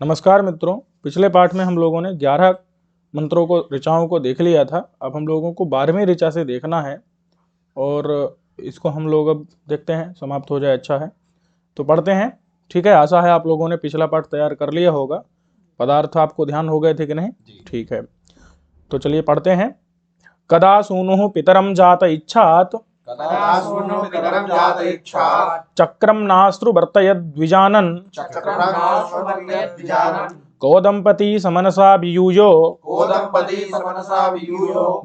नमस्कार मित्रों, पिछले पाठ में हम लोगों ने 11 मंत्रों को, ऋचाओं को देख लिया था। अब हम लोगों को 12वीं ऋचा से देखना है और इसको हम लोग अब देखते हैं, समाप्त हो जाए अच्छा है। तो पढ़ते हैं, ठीक है। आशा है आप लोगों ने पिछला पाठ तैयार कर लिया होगा। पदार्थ आपको ध्यान हो गए थे कि नहीं? ठीक है, तो चलिए पढ़ते हैं। कदा सूनुः पितरम जात इच्छात चक्रम नास्त्रु वर्तयद्विजानन् कोदंपति समनसा वियूयो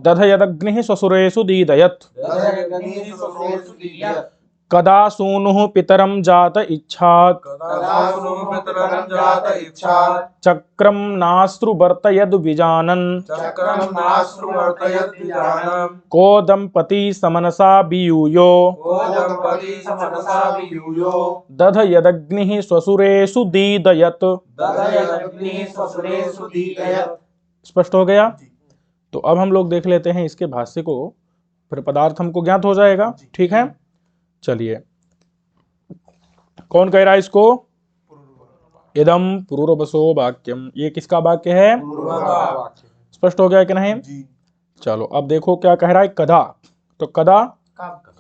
दधयदग्निः स्वसुरेषु दीदयत्। कदा सूनुः पितरं जात इच्छात् चक्रं नास्त्रु वर्तयद्विजानन् कोदंपति समनसा वियूयो दधयदग्निः स्वसुरेषु दीदयत्। स्पष्ट हो गया? तो अब हम लोग देख लेते हैं इसके भाष्य को, फिर पदार्थ हमको ज्ञात हो जाएगा। ठीक है, चलिए। कौन कह रहा है इसको? इदम पुरूरवसो वाक्यम। ये किसका वाक्य है? स्पष्ट हो गया कि नहीं? चलो अब देखो क्या कह रहा है। कदा, तो कदा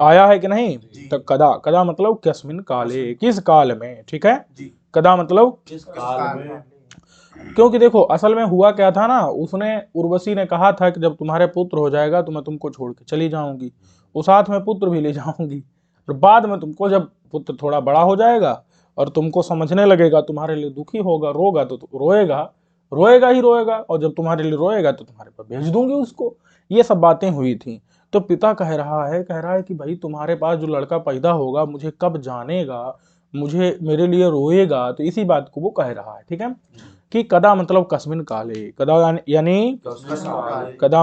आया है कि नहीं? तो कदा, कदा मतलब कस्मिन काले, किस काल में। ठीक है, कदा मतलब किस काल में। क्योंकि देखो असल में हुआ क्या था ना, उसने उर्वशी ने कहा था कि जब तुम्हारे पुत्र हो जाएगा तो मैं तुमको छोड़ के चली जाऊंगी, और साथ में पुत्र भी ले जाऊंगी। और बाद में तुमको जब पुत्र थोड़ा बड़ा हो जाएगा और तुमको समझने लगेगा, तुम्हारे लिए दुखी होगा, रोगा तो रोएगा, रोएगा ही रोएगा, और जब तुम्हारे लिए रोएगा तो तुम्हारे पास भेज दूंगी उसको। ये सब बातें हुई थी। तो पिता कह रहा है कि भाई तुम्हारे पास जो लड़का पैदा होगा मुझे कब जानेगा, मुझे मेरे लिए रोएगा। तो इसी बात को वो कह रहा है। ठीक है, कि कदा मतलब कस्मिन काले। कदा यानी कदा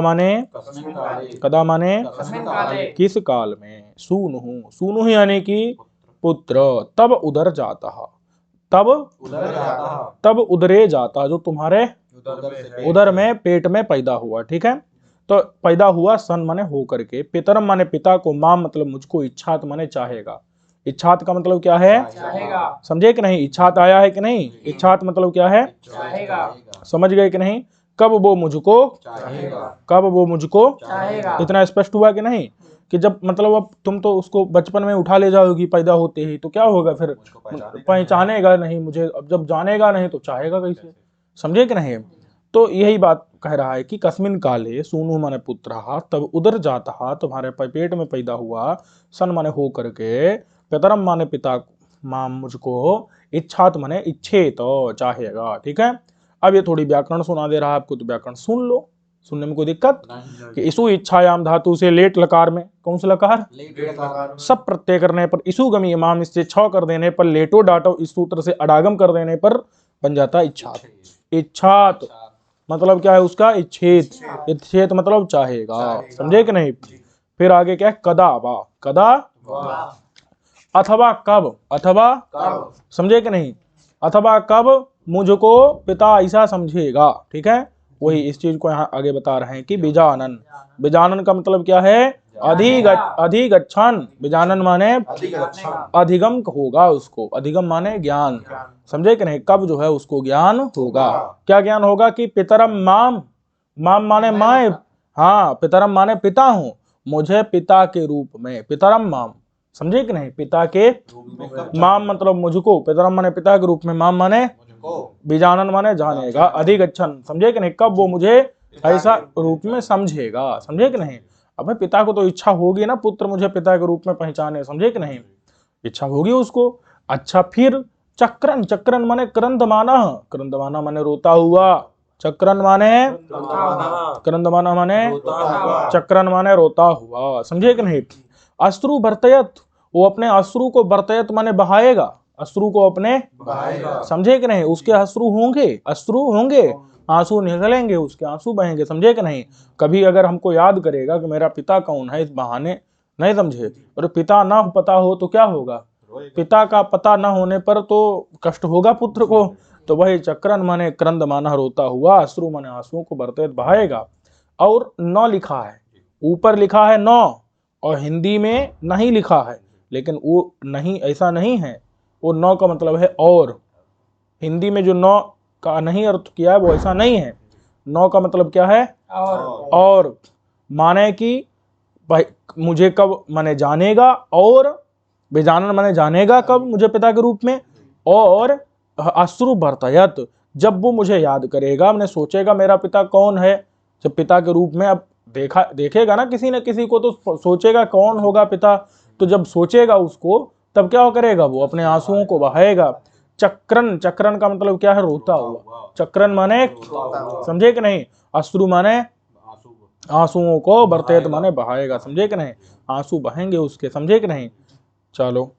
माने किस काल में। सूनुः, सूनुः यानी कि पुत्र। तब उदर जाता, तब उदरे जाता, जो तुम्हारे उदर में, पेट में पैदा हुआ। ठीक है, तो पैदा हुआ सन माने हो करके, पितरम माने पिता को, माम मतलब मुझको, इच्छात माने चाहेगा। इच्छात का मतलब क्या है? चाहेगा। समझे कि नहीं? इच्छात आया है कि नहीं? इच्छात मतलब क्या है? चाहेगा। समझ गए कि नहीं? कब वो मुझको चाहेगा, कब वो मुझको चाहेगा। इतना स्पष्ट हुआ कि नहीं? कि जब मतलब अब तुम तो उसको बचपन में उठा ले जाओगी पैदा होते ही, तो क्या होगा फिर? पहचानेगा नहीं मुझे। अब जब जानेगा नहीं तो चाहेगा कैसे? समझे कि नहीं? तो यही बात कह रहा है कि कस्मिन काले सूनु माने पुत्र, तब उदर जाता, तुम्हारे पेट में पैदा हुआ, सन माने हो करके, पितरम माने पिता, माम मुझको, इच्छात माने इच्छे तो चाहेगा। ठीक है, अब ये थोड़ी व्याकरण सुना दे रहा है आपको, तो व्याकरण सुन लो, सुनने में कोई दिक्कत? कि इसु इच्छायाम धातु से लेट लकार में, कौन सा लकार? सब प्रत्यय करने पर इसु गमी इमाम, इससे छ कर देने पर लेटो डाटो, इस सूत्र से अडागम कर देने पर बन जाता इच्छात। इच्छात मतलब क्या है उसका? इच्छेत। इच्छेत मतलब चाहेगा। समझे कि नहीं? फिर आगे क्या है? कदा वा, कदा अथवा कब, अथवा कब। समझे कि नहीं? अथवा कब मुझको पिता ऐसा समझेगा। ठीक है, वही इस चीज को यहाँ आगे बता रहे हैं कि बिजानन। बिजानन का मतलब क्या है? अधिगच्छन। बिजानन माने अधिगम होगा उसको, अधिगम माने ज्ञान। समझे कि नहीं? कब जो है उसको ज्ञान होगा। क्या ज्ञान होगा? कि पितरम माम, माम माने मैं, हाँ, पितरम माने पिता हूं, मुझे पिता के रूप में, पितरम माम। समझे कि नहीं? पिता के, माम मतलब मुझको, पितरम माने पिता के रूप में, माम माने बीजानन माने जानेगा, अधिगच्छन। समझे कि नहीं? कब वो मुझे ऐसा रूप में समझेगा। समझे कि नहीं? अब पिता को तो इच्छा होगी ना, पुत्र मुझे पिता के रूप में पहचाने। समझे कि नहीं? इच्छा होगी उसको। अच्छा, फिर चक्रन, चक्रन माने क्रंदमाना, क्रंदमाना माने रोता हुआ, चक्रन माने क्रंदमाना माने चक्रन माने रोता हुआ। समझे कि नहीं? अश्रु बर्तयत, वो अपने अश्रु को, बर्तयत माने बहाएगा, अश्रु को अपने बहाएगा। समझे कि नहीं? उसके अश्रु होंगे, अश्रु होंगे, आंसू निकलेंगे, उसके आंसू बहेंगे। समझे कि नहीं? कभी अगर हमको याद करेगा कि मेरा पिता कौन है, इस बहाने, नहीं समझे? और पिता ना पता हो तो क्या होगा? पिता का पता न होने पर तो कष्ट होगा पुत्र को। तो वही चक्रन माने क्रंद माना रोता हुआ, अश्रु माने आंसुओं को बरतत बहाएगा। और न लिखा है, ऊपर लिखा है न, और हिंदी में नहीं लिखा है, लेकिन वो नहीं, ऐसा नहीं है। वो न का मतलब है और। हिंदी में जो न का नहीं अर्थ किया है वो ऐसा नहीं है। नौ का मतलब क्या है? और माने कि भाई मुझे कब माने जानेगा, और बेजानन माने जानेगा कब मुझे पिता के रूप में, और अश्रु बर्तयत जब वो मुझे याद करेगा, मैंने सोचेगा मेरा पिता कौन है, जब पिता के रूप में अब देखेगा ना किसी न किसी को, तो सोचेगा कौन होगा पिता, तो जब सोचेगा उसको तब क्या करेगा, वो अपने आंसुओं को बहाएगा। चक्रन, चक्रन का मतलब क्या है? रोता हुआ। चक्रन माने, समझे कि नहीं? अश्रु माने आंसुओं को, बर्तयत माने बहाएगा, समझे कि नहीं? आंसू बहेंगे उसके, समझे कि नहीं? चलो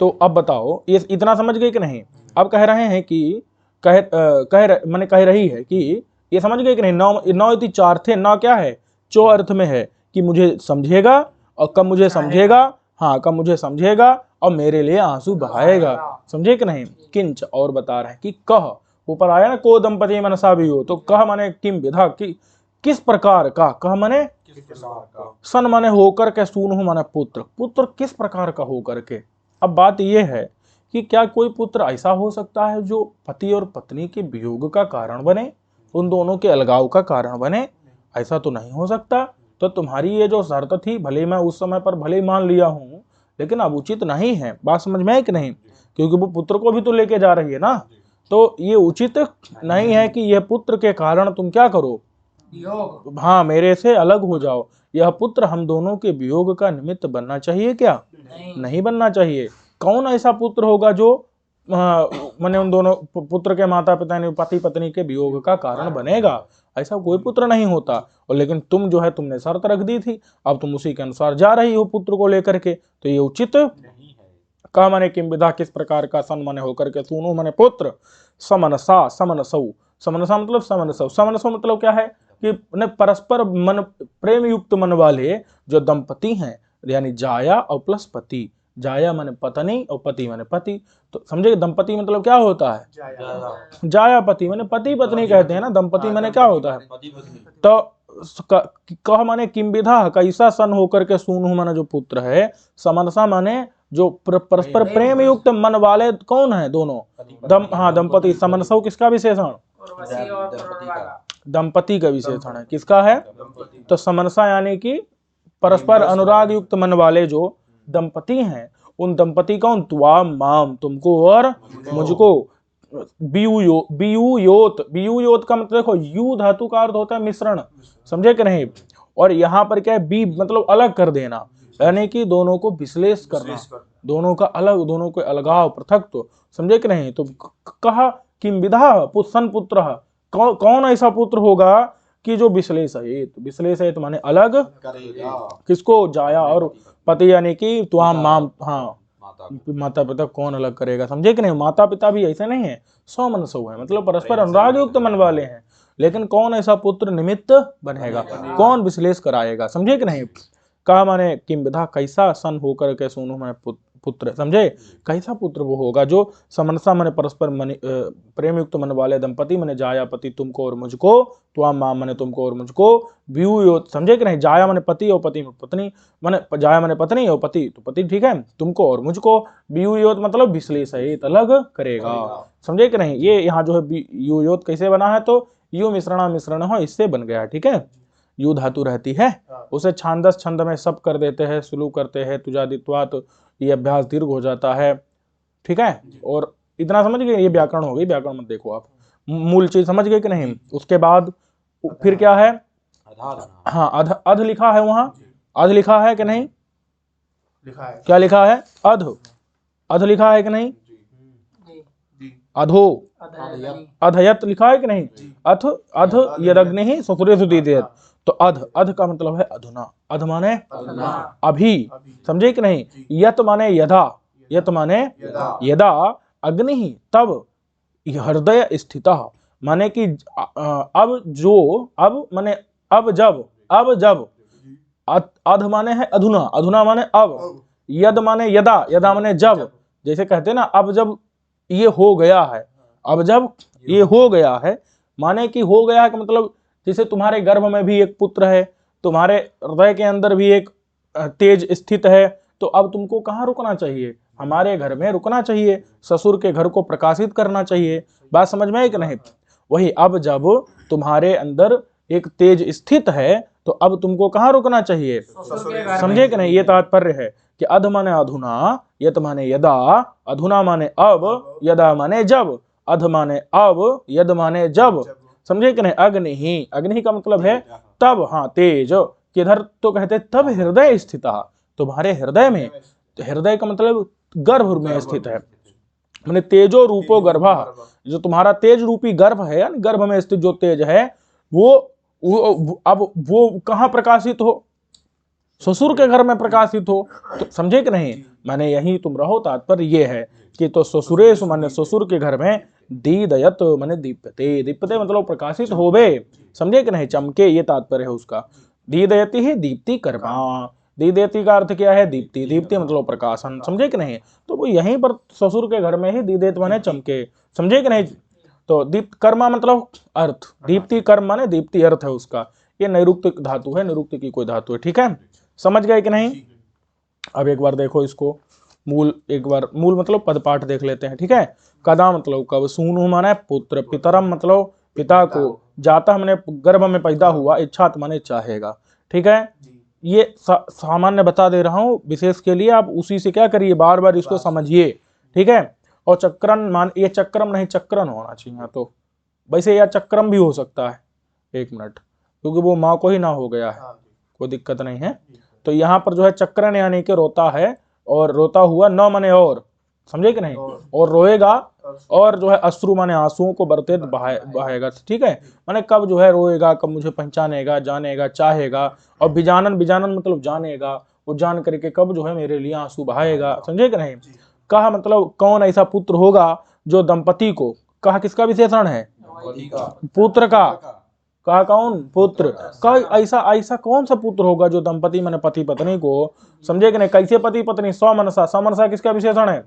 तो अब बताओ, ये इतना समझ गए कि नहीं? अब कह रहे हैं कि मैंने कह रही है कि ये समझ गए कि नहीं? नौ इति चार थे, नौ क्या है? चो अर्थ में है कि मुझे समझेगा, और कब मुझे समझेगा, हाँ कब मुझे समझेगा और मेरे लिए आंसू बहाएगा, समझे कि नहीं? किंच, और बता रहे हैं कि कह, ऊपर आया ना को दंपति मनसा भी हो, तो कह माने किम विधा, कि किस प्रकार का, कह माने सन माने होकर के, सूनु माने पुत्र, पुत्र किस प्रकार का होकर के। अब बात यह है कि क्या कोई पुत्र ऐसा हो सकता है जो पति और पत्नी के वियोग का कारण बने, उन दोनों के अलगाव का कारण बने? ऐसा तो नहीं हो सकता। तो तुम्हारी ये जो शर्त थी, भले मैं उस समय पर भले मान लिया हूं, लेकिन अब उचित नहीं है। बात समझ में है कि नहीं? क्योंकि वो पुत्र को भी तो लेके जा रही है ना, तो ये उचित नहीं है कि यह पुत्र के कारण तुम क्या करो, हाँ मेरे से अलग हो जाओ। यह पुत्र हम दोनों के वियोग का निमित्त बनना चाहिए क्या? नहीं बनना चाहिए। कौन ऐसा पुत्र होगा जो माने उन दोनों पुत्र के माता पिता ने पति पत्नी के वियोग का कारण बनेगा? ऐसा कोई पुत्र नहीं होता। और लेकिन तुम जो है, तुमने शर्त रख दी थी, अब तुम उसी के अनुसार जा रही हो पुत्र को लेकर के, तो ये उचित का माने किम विधा, किस प्रकार का, सन माने होकर के, सूनु माने पुत्र, समनसा, समनसौ, समनसा मतलब समनसौ, समनसौ मतलब क्या है कि परस्पर मन, प्रेम युक्त मन वाले जो दंपति हैं, यानी जाया और प्लस पति, जाया माने पत्नी और पति माने पति, तो समझे दंपति मतलब क्या होता है? जाया पति माने पति पत्नी कहते हैं ना, दंपति माने क्या होता है? तो कह माने किम विधा, कैसा सन होकर के, सूनु माने जो पुत्र है, समनसा माने जो परस्पर प्रेम युक्त मन वाले, कौन है? दोनों दंपति। समनसौ किसका विशेषण? दंपति का विशेषण है। किसका है? तो समनसा यानी कि परस्पर अनुराग युक्त मन वाले जो दंपति हैं, उन दंपति कौन? त्वाम माम, तुमको और मुझको। बियुयोत, बियुयोत का मतलब देखो, यू धातु का अर्थ होता है मिश्रण, समझे कि नहीं? और यहाँ पर क्या है? बी मतलब अलग कर देना, यानी कि दोनों को विश्लेष करना, दोनों का अलग, दोनों को अलगाव, पृथक, तो समझे कि नहीं? तो कहा किम विधा पुत्सन पुत्र, कौन ऐसा पुत्र होगा कि जो विश्लेष है, विश्लेष है तो माने अलग किसको? जाया और पति, यानी कि त्वाम माम, हाँ माता पिता कौन अलग करेगा, समझे कि नहीं? माता पिता भी ऐसे नहीं है, समनसौ है, मतलब परस्पर अनुराग युक्त मन वाले हैं, लेकिन कौन ऐसा पुत्र निमित्त बनेगा, कौन विश्लेष कराएगा, समझे कि नहीं? कहा माने किम विधा, कैसा सन होकर के, सूनु माने पुत्र, समझे? कैसा पुत्र वो होगा जो समनसा माने परस्पर प्रेम युक्त मन वाले दंपति, माने जाया पति, तुमको और मुझको, त्वाम माम माने तुमको और मुझको, व्यूयोत, समझे कि नहीं? जाया माने पति और पति पत्नी, माने जाया माने पत्नी और पति तो पति, ठीक है, तुमको और मुझको। व्यूयोत मतलब विश्लेषित, अलग करेगा, समझे कि नहीं? ये यहाँ जो है व्यूयोत कैसे बना है? तो यू मिश्रणा मिश्रण हो, इससे बन गया, ठीक है? यू धातु रहती है, उसे छांदस छंद में सब कर देते हैं, सुलू करते हैं, तुजादित्वा, तो ये अभ्यास दीर्घ हो जाता है, ठीक है? और इतना समझ गए? ये व्याकरण हो गई। व्याकरण मत देखो आप, मूल चीज समझ गए कि नहीं? उसके बाद फिर क्या है? हाँ अध, अध लिखा है वहां, अध लिखा है कि नहीं? लिखा है। क्या लिखा है? अध, अध लिखा है कि नहीं? अधो, अधयत लिखा है कि नहीं? अथ, अध यदग्नि ससुरेषु दीदेत, तो अध, अध का मतलब है अधुना, अध माने अभी, समझे कि नहीं? यत माने यदा, यत माने यदा अग्नि तब हृदय स्थिता, माने कि अब जो, अब माने अब जब, अब जब, अध माने है अधुना, अधुना माने अब, यद माने यदा, यदा माने जब, जैसे कहते हैं ना अब जब ये हो गया है, अब जब ये हो गया है, माने कि हो गया है का मतलब जैसे तुम्हारे गर्भ में भी एक पुत्र है, तुम्हारे हृदय के अंदर भी एक तेज स्थित है, तो अब तुमको कहाँ रुकना चाहिए? हमारे घर में रुकना चाहिए, ससुर के घर को प्रकाशित करना चाहिए। बात समझ में है कि नहीं? वही अब जब तुम्हारे अंदर एक तेज स्थित है तो अब तुमको कहाँ रुकना चाहिए? समझे कि नहीं? ये तात्पर्य है कि अध माने अधुना, यत माने यदा, अधुना माने अब, यदा माने जब, अध माने अब, यद माने जब। समझे कि नहीं? अग्नि ही, अग्नि का मतलब है तब, हाँ तेज, किधर तो कहते तब हृदय स्थित, तुम्हारे हृदय में। तो हृदय का मतलब गर्भ में स्थित है, मैंने तेजो रूपो गर्भ, जो तुम्हारा तेज रूपी गर्भ है, यानी गर्भ में स्थित जो तेज है वो अब वो कहाँ प्रकाशित हो? ससुर के घर में प्रकाशित हो। तो समझे कि नहीं? माने यही तुम रहो, तात्पर्य ये है कि तो ससुरेश माने ससुर के घर में दीदयत माने दीप्यते, दीप्यते मतलब प्रकाशित होवे। समझे कि नहीं? चमके, ये तात्पर्य है उसका। दीदयति ही दीप्ति कर्मा, दीदेति का अर्थ क्या है? दीप्ति, दीप्ति मतलब प्रकाशन। समझे कि नहीं? तो वो यहीं पर ससुर के घर में ही दीदेत माने चमके। समझे कि नहीं? तो दीप्त कर्मा मतलब अर्थ, दीप्ति कर्म माने दीप्ति अर्थ है उसका। ये नैरुक्तिक धातु है, निरुक्ति की कोई धातु है। ठीक है, समझ गए कि नहीं? अब एक बार देखो इसको मूल, एक बार मूल मतलब पदपाठ देख लेते हैं। ठीक है, कदा मतलब कब, सूनु माने पुत्र, पितरम मतलब पिता को, जाता माने गर्भ में पैदा हुआ, इच्छात माने चाहेगा। ठीक है, ये सामान्य बता दे रहा हूं, विशेष के लिए आप उसी से क्या करिए, बार बार इसको समझिए। ठीक है, और चक्रन मान, ये चक्रम नहीं चक्रन होना चाहिए, तो वैसे या चक्रम भी हो सकता है, एक मिनट, क्योंकि वो माँ को ही ना हो गया है, कोई दिक्कत नहीं है। तो यहाँ पर जो है चक्रन यानी कि रोता है, और रोता हुआ न माने और, समझे कि नहीं? और रोएगा, और जो है अश्रु माने आंसुओं को बरते बहाएगा। ठीक है, माने कब जो है रोएगा, कब मुझे पहचानेगा, जानेगा, चाहेगा। और बिजानन, बिजानन मतलब जानेगा, वो जान करके कब जो है मेरे लिए आंसू बहाएगा। समझे कि नहीं? कहा मतलब कौन ऐसा पुत्र होगा जो दंपति को, कहा किसका विशेषण है? पुत्र का। कहा कौन? पुत्र का। ऐसा ऐसा कौन सा पुत्र होगा जो दंपति माने पति पत्नी को, समझे कि नहीं? कैसे पति पत्नी? समनसा, समनसा किसका विशेषण है?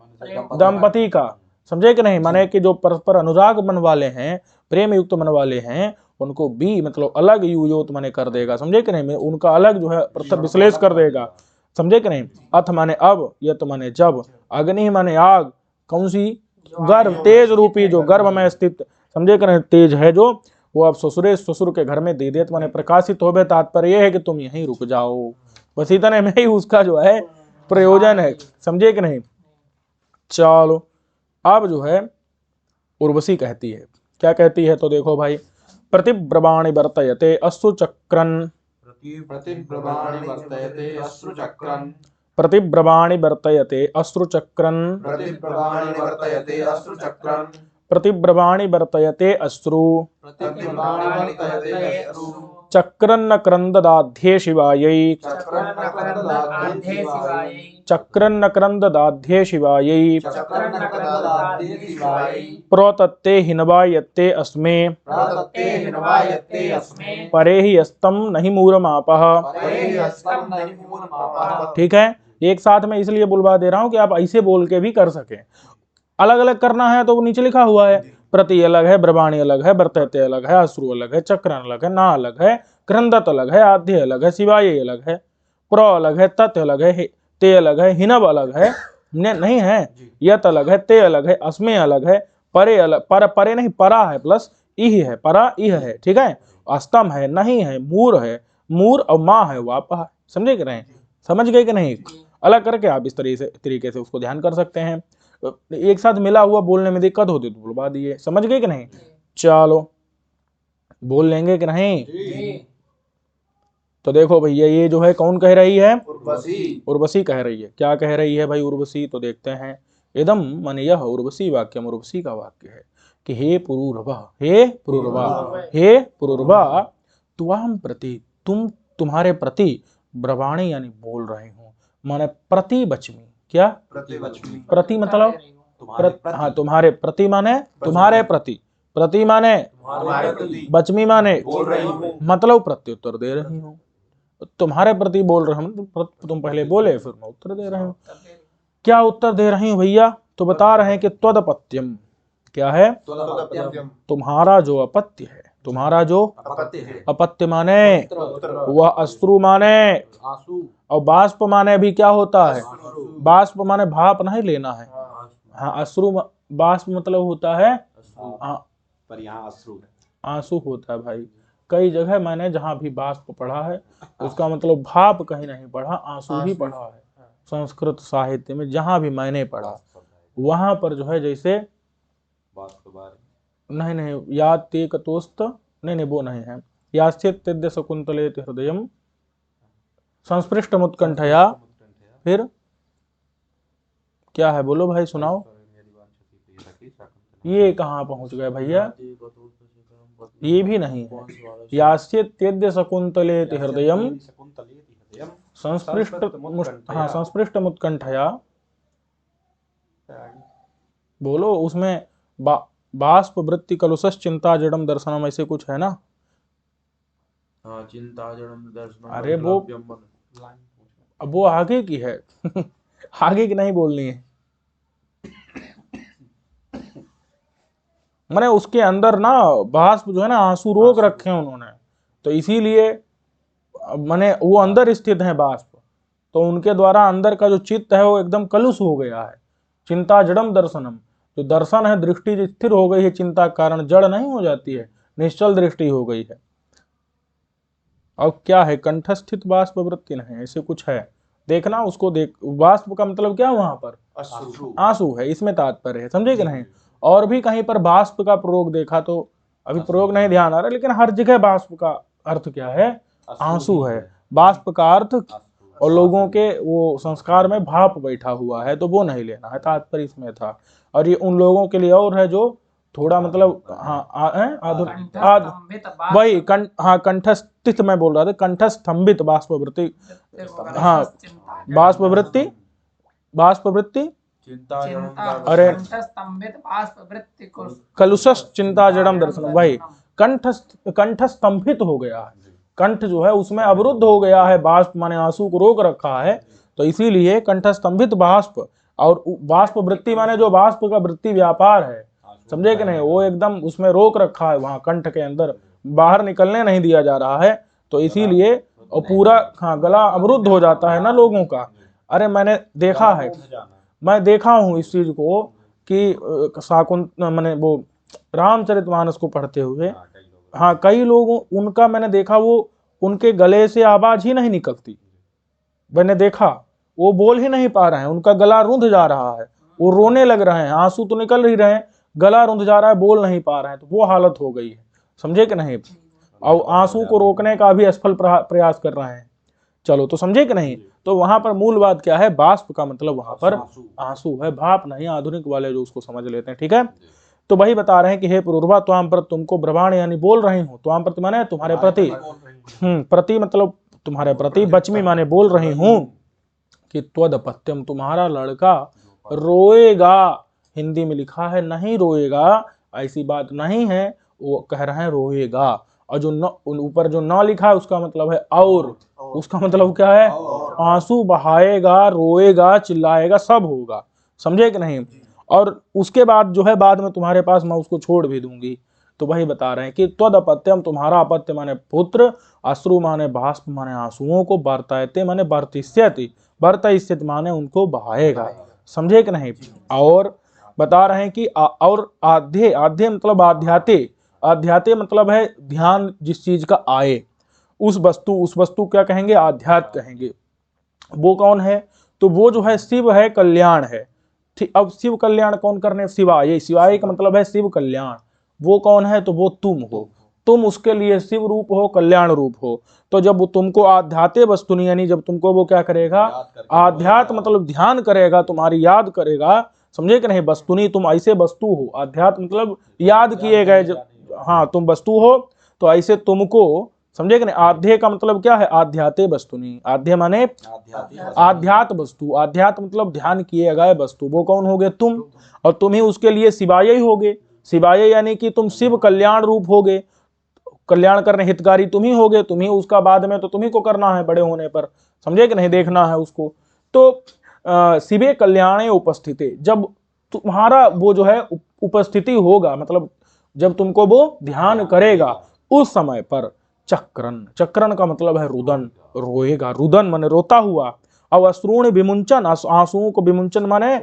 दंपति का। समझे कि नहीं? माने कि जो परस्पर अनुराग मन वाले हैं, प्रेम युक्त मन वाले हैं, उनको भी मतलब अलग युयोत माने कर देगा। समझे कि नहीं? उनका अलग जो है पृथक विश्लेष कर देगा। समझे कि नहीं? अथ माने अब, यत माने जब, अग्नि माने आग, कौन सी? गर्भ, तेज रूपी जो गर्भ में स्थित। समझे कि नहीं? तेज है जो, वो अब ससुरेश, ससुर के घर में दीदेत माने प्रकाशित होवे। तात्पर्य यह है कि तुम यहीं रुक जाओ, बस इतने में ही उसका जो है प्रयोजन है। समझे कि नहीं? चलो, अब जो है उर्वशी कहती है, क्या कहती है? तो देखो भाई, प्रतिब्रवाणि वर्तयते अश्रुचक्रन, प्रतिब्रवाणि वर्तयते अश्रुचक्रन्, प्रतिब्रवाणि वर्तयते अश्रुचक्रन, प्रतिब्रवाणि वर्तयते अश्रुचक्रन्, प्रतिब्रवाणि वर्तयते अश्रु, प्रतिब्रवाणि वर्तयते अश्रु, चक्रन्न क्रंददाध्ये शिवायै, चक्रन्नक्रन्ददाध्ये शिवायै, चक्रन्न क्रंददाध्ये शिवायै, चक्रन्नक्रन्ददाध्ये शिवायै, प्रोतत्ते हिनवायत्ते अस्मे, प्रदत्ते हिनवायत्ते अस्मे, परे हि यस्तम नहीं मूरमापः। परे हस्तं नहि मूलमापः। ठीक है, एक साथ में इसलिए बुलवा दे रहा हूं कि आप ऐसे बोल के भी कर सकें। अलग अलग करना है तो वो नीचे लिखा हुआ है, प्रति अलग है, ब्रवाणी अलग है, वर्तयते अलग है, अश्रु अलग है, चक्रन अलग है, ना अलग है, क्रंदत अलग है, आद्य अलग है, शिवाय अलग है, प्र अलग है, तत् अलग है, ते अलग है, हिनब अलग है, नहीं है, यत अलग है, ते अलग है, अस्मे अलग है, परे अलग, परे नहीं, परा है प्लस इह है, परा इह है। ठीक है, अस्तम है, नहीं है, मूर है, मूर और माँ है, वापा है। समझे कि नहीं? समझ गए कि नहीं? अलग करके आप इस तरीके से उसको ध्यान कर सकते हैं। एक साथ मिला हुआ बोलने में दिक्कत होती तो बुलवा दिए। समझ गए कि नहीं? चलो, बोल लेंगे कि नहीं? तो देखो भैया, ये जो है कौन कह रही है? उर्वशी कह रही है। क्या कह रही है भाई उर्वशी? तो देखते हैं। इदम मन यह उर्वशी वाक्यम, उर्वशी का वाक्य है कि हे पुरूरवा, हे पुरूरवा, हे पुरूरवा, त्वाम प्रति, तुम्हारे प्रति, ब्रवाणी यानी बोल रही हूँ, माने प्रति बचमी। क्या? प्रति मतलब हाँ, तुम्हारे प्रति माने तुम्हारे प्रति, प्रति माने बचमी माने मतलब प्रत्युत्तर दे रही हूँ। तुम्हारे प्रति बोल रहे हम, तुम पहले बोले फिर मैं उत्तर दे रही हूँ। क्या उत्तर दे रही हूँ भैया? तो बता रहे हैं कि त्वदपत्यम, क्या है? तुम्हारा जो अपत्य है, तुम्हारा जो अपत्य है। अपत्य माने पुत्र। वह अश्रु माने, आंसू। और बाष्प माने भी क्या होता है? आंसू। बाष्प माने भाप नहीं लेना है। हाँ, अश्रु बाष्प मतलब होता है पर यहाँ अश्रु है, आंसू होता है भाई। कई जगह मैंने जहाँ भी बाष्प पढ़ा है उसका मतलब भाप कहीं नहीं पढ़ा, आंसू ही पढ़ा है। संस्कृत साहित्य में जहाँ भी मैंने पढ़ा वहां पर जो है जैसे नहीं नहीं याद ते कतोस्त, नहीं वो नहीं है। यास्यत्य शकुंतले हृदयम संस्पृष्ट मुत्कंठया, फिर क्या है बोलो भाई सुनाओ। ये कहाँ पहुंच गए भैया, ये भी नहीं है। यास्यत्य शकुंतले हृदयम संस्पृष्ट हाँ संस्पृष्ट मुत्कंठया, बोलो उसमें बाष्प वृत्ति कलुषस चिंता जड़म दर्शनम ऐसे कुछ है ना। चिंता जड़म दर्शनम। अरे वो अब वो आगे की है आगे की नहीं बोलनी है। मैंने उसके अंदर ना बाष्प जो है ना आंसू रोक रखे हैं उन्होंने, तो इसीलिए मैंने वो अंदर स्थित है बाष्प, तो उनके द्वारा अंदर का जो चित्त है वो एकदम कलुष हो गया है। चिंता जड़म दर्शनम, जो दर्शन है दृष्टि जो स्थिर हो गई है चिंता के कारण, जड़ नहीं हो जाती है, निश्चल दृष्टि हो गई है। अब क्या है कंठस्थित बाष्प वृत्ति नहीं ऐसे कुछ है, देखना उसको देख। बाष्प का मतलब क्या वहां पर आंसू है, इसमें तात्पर्य है, समझे कि नहीं। और भी कहीं पर बाष्प का प्रयोग देखा तो अभी प्रयोग नहीं ध्यान आ रहा, लेकिन हर जगह बाष्प का अर्थ क्या है? आंसू है। बाष्प का अर्थ और लोगों के वो संस्कार में भाप बैठा हुआ है, तो वो नहीं लेना है, तात्पर्य इसमें था। और ये उन लोगों के लिए और है जो थोड़ा मतलब वही कंठस्थित मैं बोल रहा था, कंठस्तंभित बाष्प वृत्ति, हाँ बाष्प वृत्ति, बाष्प वृत्ति अरे कलुषस चिंता जड़म दर्शन, वही कंठस्तंभित हो गया है, कंठ जो है उसमें अवरुद्ध हो गया है, बाष्प माने आंसू को रोक रखा है, तो इसीलिए कंठस्तंभित बाष्प। और बाष्प वृत्ति माने जो बाष्प का वृत्ति व्यापार है, समझे कि नहीं, वो एकदम उसमें रोक रखा है, वहां कंठ के अंदर बाहर निकलने नहीं दिया जा रहा है, तो इसीलिए और पूरा हाँ गला अवरुद्ध हो जाता है ना लोगों का। अरे मैंने देखा है, मैं देखा हूँ इस चीज को कि शाकुंत मैंने वो रामचरितमानस को पढ़ते हुए, हाँ कई लोगों उनका मैंने देखा वो उनके गले से आवाज ही नहीं निकलती, मैंने देखा वो बोल ही नहीं पा रहे हैं, उनका गला रुंध जा रहा है, वो रोने लग रहे हैं, आंसू तो निकल ही रहे हैं, गला रुंध जा रहा है, बोल नहीं पा रहे हैं, तो वो हालत हो गई है, समझे कि नहीं। और आंसू को रोकने का भी असफल प्रयास कर रहे हैं, चलो तो समझे कि नहीं। तो वहां पर मूल बात क्या है, बाष्प का मतलब वहां पर आंसू है, भाप नहीं, आधुनिक वाले जो उसको समझ लेते हैं, ठीक है। तो वही बता रहे हैं कि हे पुरुर्वा त्वाम पर तुमको ब्रवाण यानी बोल रही हूँ, त्वाम प्रति माने तुम्हारे प्रति, प्रति मतलब तुम्हारे प्रति, बचमी माने बोल रही हूँ कि त्वदपत्यम तुम्हारा लड़का रोएगा, हिंदी में लिखा है नहीं रोएगा, ऐसी बात नहीं है, वो कह रहे हैं रोएगा, और जो ऊपर जो न लिखा है उसका मतलब है और, उसका मतलब क्या है आंसू बहाएगा, रोएगा, चिल्लाएगा, सब होगा, समझे कि नहीं। और उसके बाद जो है बाद में तुम्हारे पास मैं उसको छोड़ भी दूंगी, तो वही बता रहे हैं कि त्वदपत्यम तुम्हारा अपत्य माने पुत्र, अश्रु माने बाष्प माने आंसुओं को, बर्तायते माने बर्तिष्यति, बर्तिष्यति माने उनको बहाएगा, समझे कि नहीं। और बता रहे हैं कि और आध्य, आध्य मतलब आध्याते, आध्याते मतलब है ध्यान जिस चीज का आए, उस वस्तु क्या कहेंगे, आध्यात्म कहेंगे। वो कौन है, तो वो जो है शिव है, कल्याण है, ठीक। अब शिव कल्याण कौन करने, शिवाय, शिवाय का मतलब है शिव कल्याण, वो कौन है, तो वो तुम हो, तुम उसके लिए शिव रूप हो, कल्याण रूप हो। तो जब वो तुमको आध्यात्म वस्तु यानी जब तुमको वो क्या करेगा, आध्यात्म मतलब ध्यान करेगा, तुम्हारी याद करेगा, समझे कि नहीं। वस्तुनी तुम ऐसे वस्तु हो, आध्यात्म मतलब याद किए गए, हाँ तुम वस्तु हो, तो ऐसे तुमको, समझे कि नहीं। आध्य का मतलब क्या है, आध्यात्म वस्तुनी, आध्य माने आध्यात्म वस्तु, आध्यात्म मतलब ध्यान किए गए वस्तु, वो कौन होगे, तुम, और तुम ही उसके लिए शिवाय ही होगे, शिवाय यानी कि तुम शिव कल्याण रूप होगे, कल्याण करने हितकारी तुम ही होगे, तुम ही उसका बाद में तो तुम्ही को करना है बड़े होने पर, समझे कि नहीं, देखना है उसको। तो शिवे कल्याणे उपस्थिति, जब तुम्हारा वो जो है उपस्थिति होगा, मतलब जब तुमको वो ध्यान करेगा, उस समय पर चक्रन, चक्रन का मतलब है रुदन, रोएगा, रुदन माने रोता हुआ। अब अश्रुण विमुंचन, आंसुओं को विमुंचन माने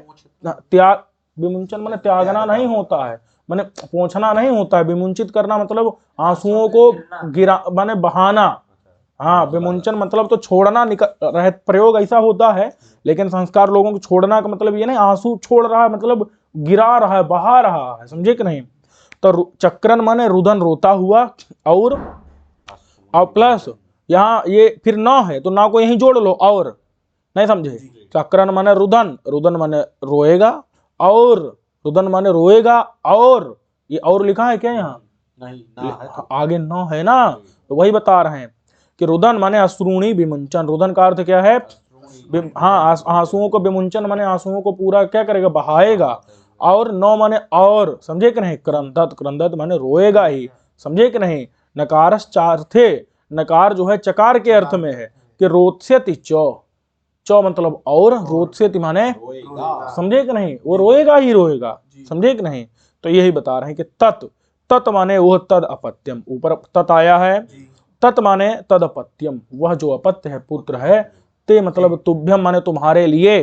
त्याग, विमुंचन माने त्यागना नहीं होता है, माने पोंछना नहीं होता है, विमुंचित करना मतलब आंसुओं को गिरा माने बहाना। हाँ, विमुंचन मतलब तो छोड़ना, निकल प्रयोग ऐसा होता है, लेकिन संस्कार लोगों को छोड़ना का मतलब ये नहीं आंसू छोड़ रहा है, मतलब गिरा रहा है, बहा रहा है, समझे कि नहीं। तो चक्रन माने रुदन, रोता हुआ, और प्लस यहाँ ये फिर न है तो ना को यहीं जोड़ लो, और नहीं समझे। चक्रन माने रुदन, रुदन माने रोएगा, और रुदन माने रोएगा, और ये और लिखा है क्या यहाँ? नहीं, ना है तो आगे न है ना, तो वही बता रहे हैं कि रुदन माने अश्रुणी विमुंचन। रुदन का अर्थ क्या है? हाँ, आंसुओं को विमुंचन माने आंसुओं को पूरा क्या करेगा, बहाएगा। और नौ माने और, समझे कि नहीं। क्रंदत, क्रंदत माने रोएगा ही, समझे कि नहीं। नकारस चार्थे, नकार जो है चकार के अर्थ में है कि रोत्स्यति चौ, चौ मतलब और, रोत्स्यति माने समझे कि नहीं, वो रोएगा ही रोएगा, समझे कि नहीं। तो यही बता रहे हैं कि तत्, तत् माने वह तद अपत्यम, ऊपर तत् आया है, तत् माने तद अपत्यम, वह जो अपत्य है, पुत्र है। ते मतलब तुभ्यम माने तुम्हारे लिए,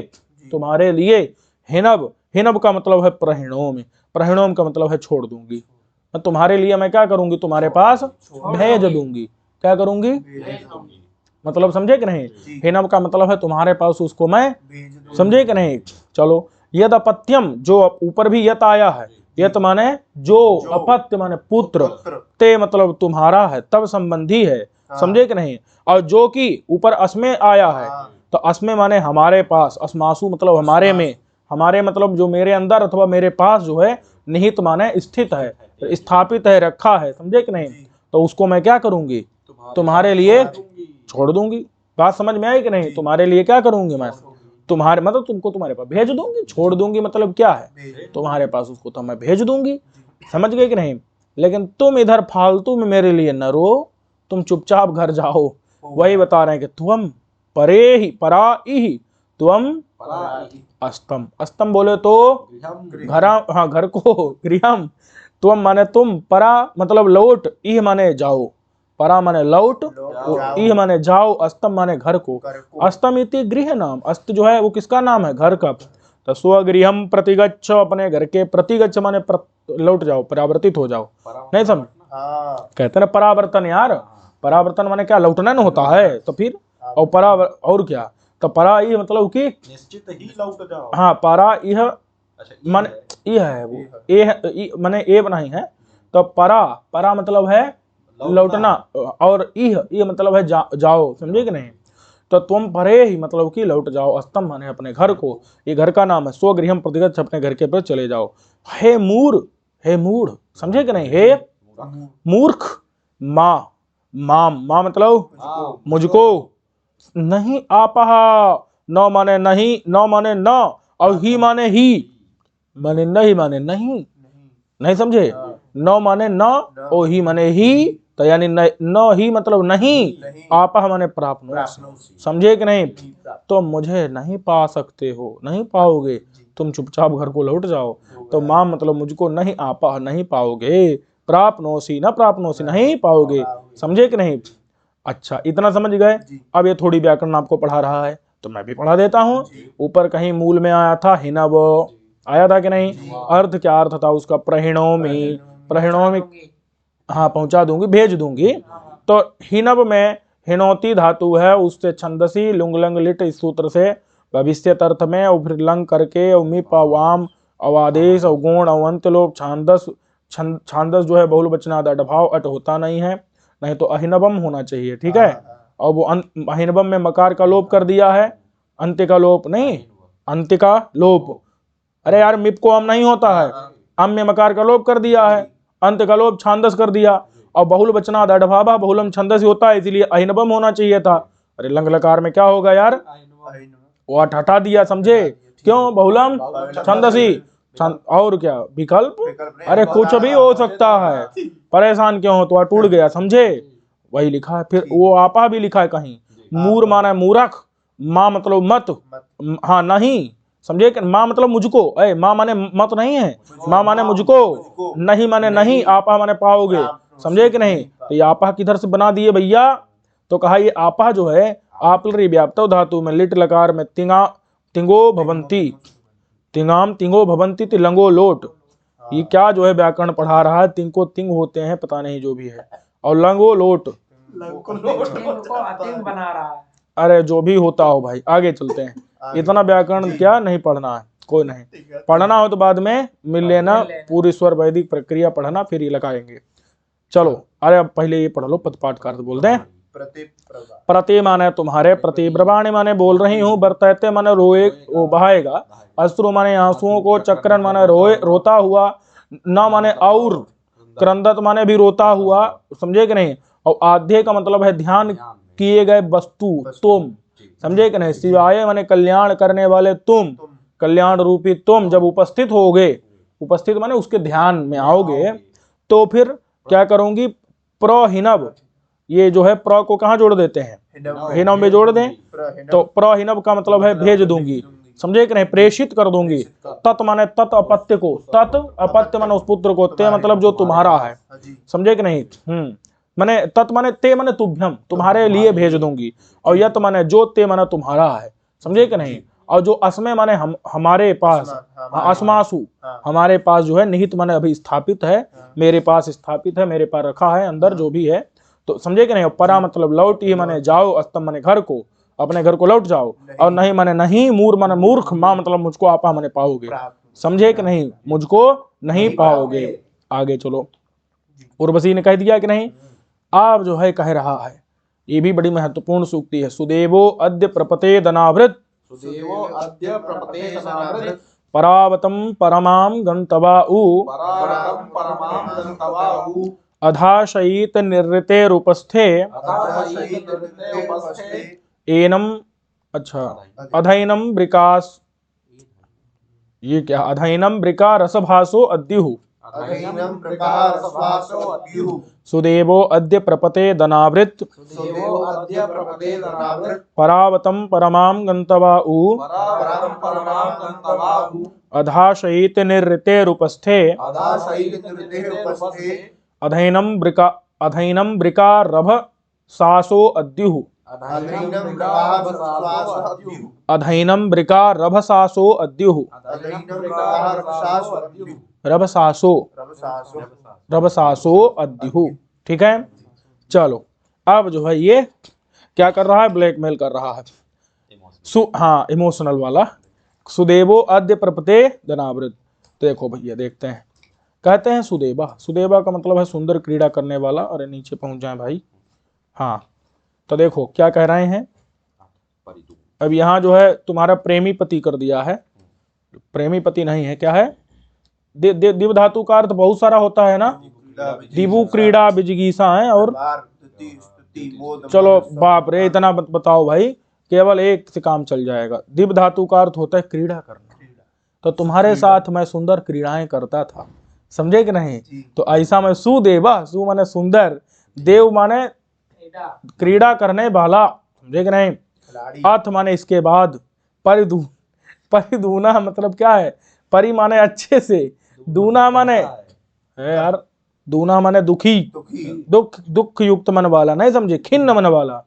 तुम्हारे लिए। हिनब, हिनब का मतलब है प्रहिणोम, प्रहिणोम का मतलब है छोड़ दूंगी, मैं तुम्हारे लिए मैं क्या करूंगी, तुम्हारे पास भेज दूंगी, क्या करूंगी मतलब, समझे कि नहीं। हिनब का मतलब है तुम्हारे पास उसको मैं, समझे कि नहीं। चलो, यद अपत्यम, जो ऊपर भी यत आया है, यत माने जो, अपत्य माने पुत्र, ते मतलब तुम्हारा है, तब संबंधी है, समझे कि नहीं। और जो कि ऊपर अस्मे आया है, तो अस्मे माने हमारे पास, अस्मासु मतलब हमारे में, हमारे मतलब जो मेरे अंदर अथवा मेरे पास जो है, निहित माने स्थित है, स्थापित है, रखा है, समझे कि नहीं। तो उसको मैं क्या करूंगी, तुम्हारे लिए छोड़ दूंगी। बात समझ में आई कि नहीं। तुम्हारे लिए क्या करूंगी मैं, तुम्हारे मतलब तुमको तुम्हारे पास भेज दूंगी, छोड़ दूंगी मतलब क्या है, तुम्हारे पास उसको तो मैं भेज दूंगी, समझ गए कि नहीं। लेकिन तुम इधर फालतू में मेरे लिए न रो, तुम चुपचाप घर जाओ। वही बता रहे हैं कि तुम परे ही, परा ही, तुम अस्तम, अस्तम बोले तो घर, हाँ घर को, गृहम, तुम माने तुम, परा मतलब लौट, इह माने जाओ, परा माने लौट, इह माने जाओ, अस्तम माने घर को। अस्तम इति गृह नाम, अस्त जो है वो किसका नाम है, घर का। तो स्वगृहम प्रतिगच्छ, अपने घर के, प्रतिगच्छ माने लौट जाओ, परावर्तित हो जाओ, नहीं समझ, कहते ना परावर्तन यार, परावर्तन माने क्या, लौटना न होता है, तो फिर और परा और क्या, तो परा ये मतलब कि निश्चित ही लौट जाओ। हाँ, परा यह माने यह है वो, ए माने ए नहीं है, तो परा, परा मतलब है लौटना, और यह मतलब है जाओ, समझे कि नहीं। तो तुम परे ही मतलब कि लौट जाओ, अस्तम माने अपने घर को, ये घर का नाम है। स्वगृहम प्रतिगच्छ, अपने घर के पर चले जाओ। हे मूर, हे मूढ़, समझे कि नहीं। हे मूर्ख, माँ, माम, माँ मतलब मुझको, नहीं आपहा, न माने नहीं, न माने न, और ही माने ही, माने नहीं माने नहीं, नहीं समझे। न माने न, ओ ही माने ही, तो यानी न ही मतलब नहीं, आपह माने प्राप्त, समझे कि नहीं। तो मुझे नहीं पा सकते हो, नहीं पाओगे, तुम चुपचाप घर को लौट जाओ। तो मां मतलब मुझको नहीं आपा, नहीं पाओगे, प्राप्नोसी न प्राप्नोसी, नहीं पाओगे, समझे कि नहीं। अच्छा, इतना समझ गए। अब ये थोड़ी व्याकरण आपको पढ़ा रहा है तो मैं भी पढ़ा देता हूँ। ऊपर कहीं मूल में आया था हिनव, आया था कि नहीं। अर्थ क्या अर्थ था उसका, प्रहिणोमी, प्रहिणोमी, हाँ पहुंचा दूंगी, भेज दूंगी। तो हिनव में हिनौती धातु है, उससे छंदसी लुंग लंग लिट, इस सूत्र से भविष्य अर्थ में, और फिर लंग करके उमिप वाम अवादेश अवगुण अवंत लोप छांदस, छांदस जो है बहुल वचनाद अडभाव, अट होता नहीं है, नहीं तो अहिनवम होना चाहिए, ठीक है। और वो अहिनवम में मकार का लोप कर दिया है, अंत्य का लोप नहीं, अंत्य का लोप। अरे यार मिप को अम नहीं होता है, अम में मकार का लोप कर दिया है, अंत का लोप छांदस कर दिया, और बहुल वचनाद अडभावा बहुलम छंदस होता है, इसलिए अहिनवम होना चाहिए था। अरे लंग लकार में क्या होगा यार, वो हटा दिया, समझे क्यों, बहुलम छंदसी, और क्या विकल्प, अरे कुछ भी हो सकता है, परेशान क्यों हो, तो टूट गया, समझे। वही लिखा है, फिर वो आपा भी लिखा है कहीं, मूर माना मूर्ख, माँ मतलब मत, हाँ नहीं, समझे कि माँ मतलब मुझको, अरे माँ माने मत नहीं है, माँ माने मुझको, नहीं माने नहीं, आपा माने पाओगे, समझे कि नहीं। तो ये आपा किधर से बना दिए भैया, तो कहा ये आपा जो है आपलरी व्याप्तव धातु में लिट लकार में तिंगा तिंगो भवंती, तिंगाम तिंगो भवंती तिलंगो लोट। ये क्या जो है व्याकरण पढ़ा रहा है, तिंग को तिंग होते हैं पता नहीं जो भी है, और लंगो लोट, बना रहा है। अरे जो भी होता हो भाई, आगे चलते हैं। इतना व्याकरण क्या नहीं पढ़ना है, कोई नहीं, पढ़ना हो तो बाद में मिल लेना, पूरी स्वर वैदिक प्रक्रिया पढ़ना, फिर ये लगाएंगे। चलो अरे अब पहले ये पढ़ लो, पदपाठ का अर्थ बोलते हैं। प्रति माने तुम्हारे, प्रतिब्रवाणी माने बोल रही हूँ, बरतते माने रोए वो बहाएगा, अश्रु माने आंसुओं को, चक्रन माने रोए रोता हुआ, न माने और, क्रंदत माने भी रोता हुआ, समझे कि नहीं। और आध्य का मतलब है ध्यान किए गए वस्तु, तुम, समझे कि नहीं। शिवाय माने कल्याण करने वाले तुम, कल्याण रूपी तुम जब उपस्थित होगे, उपस्थित माने उसके ध्यान में आओगे, तो फिर क्या करूंगी, प्रहिनव, ये जो है प्र को कहाँ जोड़ देते हैं, हिनव में जोड़ दें, तो प्रहिनव का मतलब है भेज दूंगी, समझे कि नहीं, प्रेषित कर दूंगी। तत् माने तत् अपत्य को, तत् अपत्य माने उस पुत्र को, ते मतलब जो तुम्हारा है, समझे कि नहीं। माने तत् माने ते माने तुभ्यम, तुम्हारे लिए भेज दूंगी, और यत माने जो, ते माने तुम्हारा है, समझे कि नहीं। और जो अस्मे माने हमारे पास, अस्मासु हमारे पास जो है, निहित माने अभी स्थापित है, मेरे पास स्थापित है, मेरे पास रखा है अंदर जो भी है, तो समझे कि नहीं। परा मतलब लौट, ये माने जाओ, अस्तम माने घर को, अपने घर को लौट जाओ, और नहीं माने नहीं, मूर माने मूर्ख, माँ मतलब मुझको आपा माने पाओगे, समझे कि नहीं, मुझको नहीं पाओगे। आगे चलो, उर्वशी ने कह दिया कि नहीं। आप जो है कह रहा है, ये भी बड़ी महत्वपूर्ण सूक्ति है। सुदेवो अद्य प्रपते दनावृत, परावतम परमाम गंतवाउ, अधाशयित निर्ऋते रूपस्थे, एनम, अच्छा अधैनम वृकास, ये क्या, अधैनम वृका रसभासो अद्युः, सुदेवो अद्य प्रपते दनावृत, परावतम परमाम गंतवाउ, अधाशयित निर्ऋते रूपस्थे, अधैनम वृका रभ सासो अद्युः, अधैनम वृका रभसासो अद्युः, रभसासो अद्युः, ठीक है। चलो अब जो है ये क्या कर रहा है, ब्लैकमेल कर रहा है, हाँ इमोशनल वाला। सुदेवो अद्य प्रपते दनावृत, देखो भैया देखते हैं, कहते हैं सुदेवा, सुदेवा का मतलब है सुंदर क्रीड़ा करने वाला। अरे नीचे पहुंच जाए भाई, हाँ तो देखो क्या कह रहे हैं। अब यहाँ जो है तुम्हारा प्रेमी पति कर दिया है, प्रेमी पति नहीं है, क्या है, दिव धातु का अर्थ बहुत सारा होता है ना, दिवु क्रीड़ा विजिगीषा है, और चलो बाप रे इतना बताओ भाई, केवल एक से काम चल जाएगा। दिव धातु का अर्थ होता है क्रीड़ा करना, तो तुम्हारे साथ मैं सुंदर क्रीड़ाएं करता था, समझे कि नहीं। तो ऐसा मैं सुदेवा, सु माने सुंदर, देव माने क्रीड़ा करने वाला, समझे कि नहीं। अर्थ माने इसके बाद, परिदूना मतलब क्या है, परि माने अच्छे से, दूना माने है यार, दूना माने दुखी, दुख युक्त मन वाला, नहीं समझे, खिन्न मन वाला,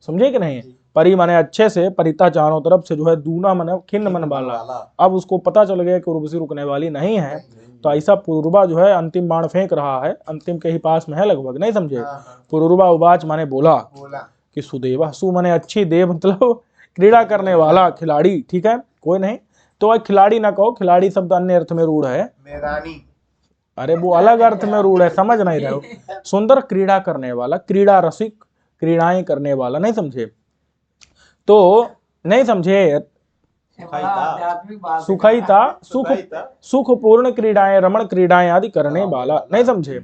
समझे कि नहीं। परि माने अच्छे से, परिता चारों तरफ से जो है, दूना माने खिन्न मन वाला। अब उसको पता चल गया कि उर्वशी रुकने वाली नहीं है, तो ऐसा पूर्वा जो है अंतिम बाण फेंक रहा है, अंतिम के ही पास में है लगभग, नहीं समझे। पूर्वा उवाच माने बोला कि सुदेवा, सु माने अच्छी, देव मतलब क्रीड़ा करने वाला, खिलाड़ी, ठीक है कोई नहीं। तो खिलाड़ी ना कहो, खिलाड़ी शब्द अन्य अर्थ में रूढ़ है, अरे वो अलग अर्थ में रूढ़ है, समझ नहीं रहे हो। सुंदर क्रीड़ा करने वाला, क्रीड़ा रसिक, क्रीड़ाएं करने वाला, नहीं समझे, तो नहीं समझे। सुखईता, सुखपूर्ण क्रीड़ाएं, रमण क्रीड़ाएं आदि करने वाला, नहीं समझे।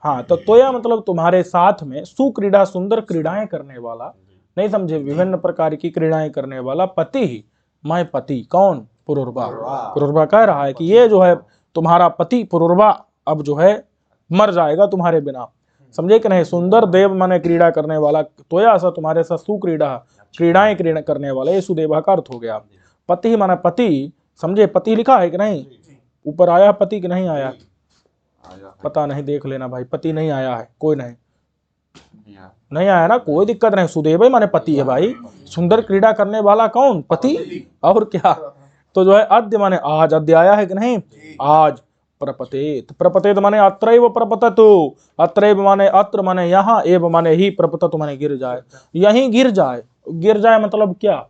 हाँ तो तोया मतलब तुम्हारे साथ में, सुक्रीड़ा सुंदर क्रीड़ाएं करने वाला, नहीं समझे, विभिन्न प्रकार की क्रीड़ाएं करने वाला, पति ही, मैं पति, कौन, पुरुरवा। पुरुरवा कह रहा है कि ये जो है तुम्हारा पति पुरुरवा अब जो है मर जाएगा तुम्हारे बिना, समझे कि नहीं। सुंदर देव माने क्रीड़ा करने वाला, तोया सा तुम्हारे साथ सुक्रीड़ा, क्रीड़ाएं क्रीड़ा करने वाला, ये सुदेवा का अर्थ हो गया। पति माना पति, समझे, पति लिखा है कि नहीं, ऊपर आया पति कि नहीं आया, पता नहीं, देख लेना भाई, पति नहीं आया है, कोई नहीं, नहीं आया ना, कोई दिक्कत नहीं, सुदेव माने पति है भाई, सुंदर क्रीड़ा करने वाला कौन, पति, और क्या। तो जो है अद्य माने आज, अद्य आया है कि नहीं, आज, प्रपतेत, प्रपतेत माने अत्रैव प्रपततु, अत्रैव माने अत्र माने यहाँ, एव माने ही, प्रपततु माने गिर जाए, यहीं गिर जाए, गिर जाए मतलब क्या,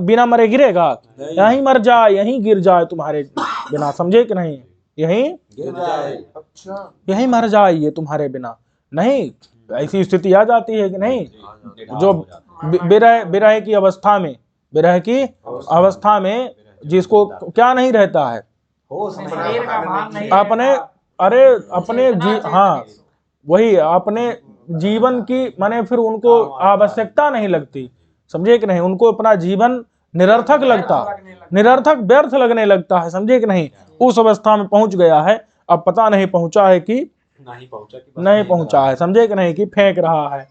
बिना मरे गिरेगा, यहीं मर जाए, यहीं गिर जाए तुम्हारे बिना, समझे कि नहीं, यहीं गिर जाए, अच्छा यहीं मर जाए ये तुम्हारे बिना, नहीं, ऐसी स्थिति आ जाती है कि नहीं, जो विरह की अवस्था में, विरह की अवस्था में जिसको क्या नहीं रहता है, अपने, अरे अपने हाँ वही, अपने जीवन की माने फिर उनको आवश्यकता नहीं लगती, समझे कि नहीं, उनको अपना जीवन निरर्थक लगता, निरर्थक व्यर्थ लगने लगता है, समझे कि नहीं, उस अवस्था में पहुंच गया है, अब पता नहीं पहुंचा है कि नहीं पहुंचा है, समझे कि नहीं, कि फेंक रहा है।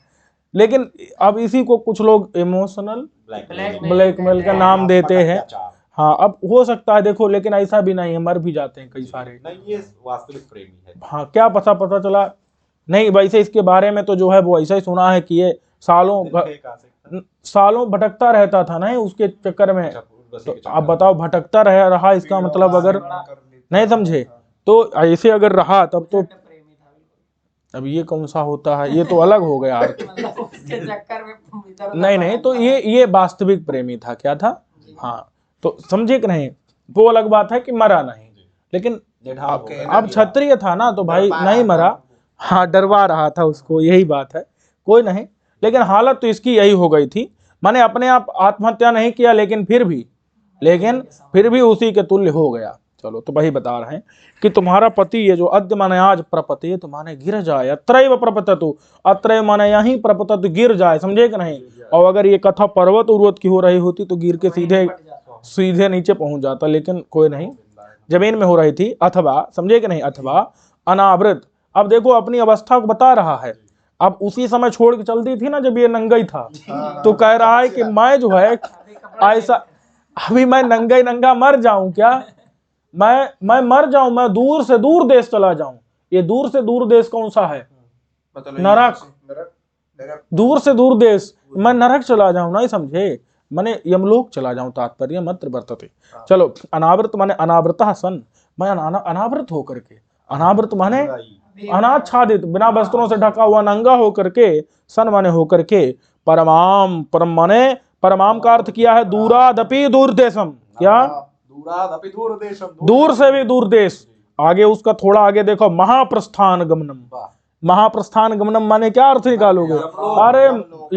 लेकिन अब इसी को कुछ लोग इमोशनल ब्लैकमेल का नाम देते हैं, हाँ, अब हो सकता है देखो, लेकिन ऐसा भी नहीं है, मर भी जाते हैं कई सारे, नहीं, ये वास्तविक प्रेमी है। हाँ, क्या पता चला नहीं, वैसे इसके बारे में तो जो है वो ऐसा ही सुना है कि ये सालों भटकता रहता था ना उसके चक्कर में, तो आप बताओ, भटकता रहा, इसका मतलब अगर नहीं समझे तो ऐसे अगर रहा तब तो, अब ये कौन सा होता है, ये तो अलग हो गया नहीं, तो ये वास्तविक प्रेमी था, क्या था, हाँ, तो समझे कि नहीं, वो अलग बात है कि मरा नहीं, लेकिन अब क्षत्रिय था ना तो भाई नहीं मरा, हाँ, डरवा रहा था उसको, यही बात है, कोई नहीं, लेकिन हालत तो इसकी यही हो गई थी, माने अपने आप आत्महत्या नहीं किया, लेकिन फिर भी उसी के तुल्य हो गया। चलो, तो वही बता रहे हैं कि तुम्हारा पति ये जो अद्य माने आज, प्रपतेत माने गिर जाए, अत्रैव प्रपततु, अत्रैव माने यहीं, प्रपततु गिर जाए, समझे कि नहीं, और अगर ये कथा पर्वत उर्वत की हो रही होती तो गिर के सीधे नीचे पहुंच जाता, लेकिन कोई नहीं, जमीन में हो रही थी, अथवा, समझे कि नहीं, अथवा अनावृत, अब देखो अपनी अवस्था को बता रहा है, अब उसी समय छोड़ के चल दी थी ना जब ये नंगा था, तो कह रहा है कि मैं जो है ऐसा, अभी मैं नंगा मर जाऊं क्या, मैं मर जाऊं, मैं दूर से दूर देश चला जाऊं, ये दूर से दूर देश कौन सा है, नरक, दूर से दूर देश, मैं नरक चला जाऊं, नहीं समझे, माने यमलोक चला जाऊं, तात्पर्य मत्र वर्तते। चलो, अनावृत माने अनावृतः सन, मैं अनावृत होकर के, अनावृत माने अनाच्छादित, बिना वस्त्रों से ढका हुआ, नंगा होकर के, सन माने होकर के, परमाम, परम माने परमाम का अर्थ किया है दूरादपि दूरदेशम, क्या, दूरादपि दूरदेशम, दूर से भी दूर देश, आगे उसका थोड़ा आगे देखो, महाप्रस्थान गमनम, महाप्रस्थान गमनम माने क्या अर्थ निकालोगे, अरे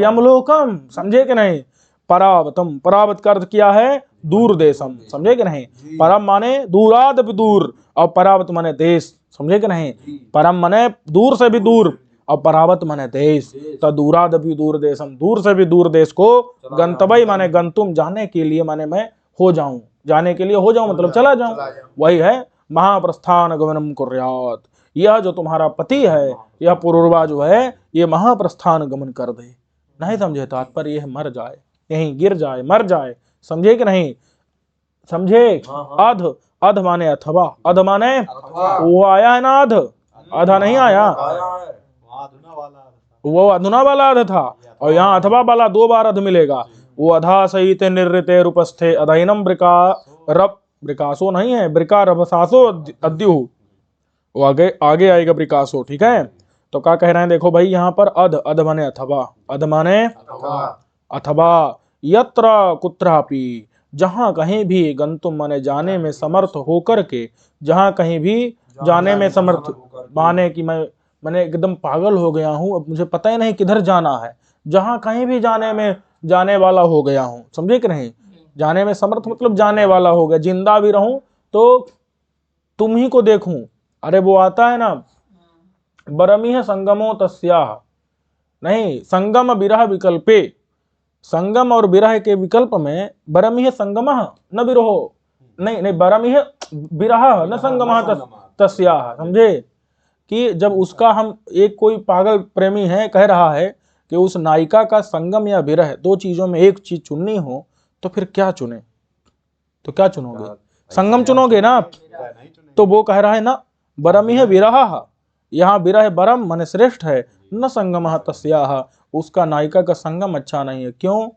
यमलोकम, समझे कि नहीं, परावतम, परावत का अर्थ किया है दूर देशम, समझे कि नहीं, परम माने दूरादपि दूर, और परावत माने देश, समझे कि नहीं, परम माने दूर से भी दूर, और परावत माने देश, तो दूरादपि दूर देशम, दूर से भी दूर देश को, गंतव्य माने गंतुम, जाने के लिए माने मैं हो जाऊं, जाने के लिए हो जाऊं मतलब चला जाऊं, वही है महाप्रस्थान गमनम कुर्यात, यह जो तुम्हारा पति है, यह पूर्वा जो है, ये महाप्रस्थान गमन कर दे, नहीं समझे, तात्पर्य यह मर जाए, यहीं गिर जाए, मर जाए, समझे कि नहीं, समझे, अध, अध माने अथवा, अध माने वो आया है ना, अध, अधा नहीं आया, वो अधुना वाला अध था, और यहाँ अथवा वाला 2 बार अध मिलेगा, वो अधा सहित निर्ऋते रूपस्थे अधैनम ब्रिकासो नहीं है, ब्रिका रभसासो अद्यु, वो आगे आएगा ब्रिकासो, ठीक है, तो क्या कह रहे हैं, देखो भाई, यहाँ पर अध माने अथवा, अध माने अथवा, यत्र कुत्रापि, जहां कहीं भी, गंतुम माने जाने में समर्थ होकर के, जहां कहीं भी जाने में समर्थ, माने कि मैंने एकदम पागल हो गया हूं, अब मुझे पता ही नहीं किधर जाना है, जहां कहीं भी जाने वाला हो गया हूं, समझे कि नहीं, जाने में समर्थ मतलब जाने वाला हो गया, जिंदा भी रहूं तो तुम ही को देखूं, अरे वो आता है ना, बरमिह संगमो तस्याह, नहीं, संगम विरह विकल्पे, संगम और विरह के विकल्प में बरमिह संगमः न विरहो, नहीं, बरमिह विरह न संगमः तस्याह, समझे, कि जब उसका हम, एक कोई पागल प्रेमी है कह रहा है कि उस नायिका का संगम या विरह, 2 चीजों में एक चीज चुननी हो तो फिर क्या चुने, तो क्या चुनोगे, संगम चुनोगे ना, तो वो कह रहा है ना, बरमिह विरह यहाँ विरह बरम माने श्रेष्ठ है, न संगम तस्याह, उसका नायिका का संगम अच्छा नहीं है। क्यों?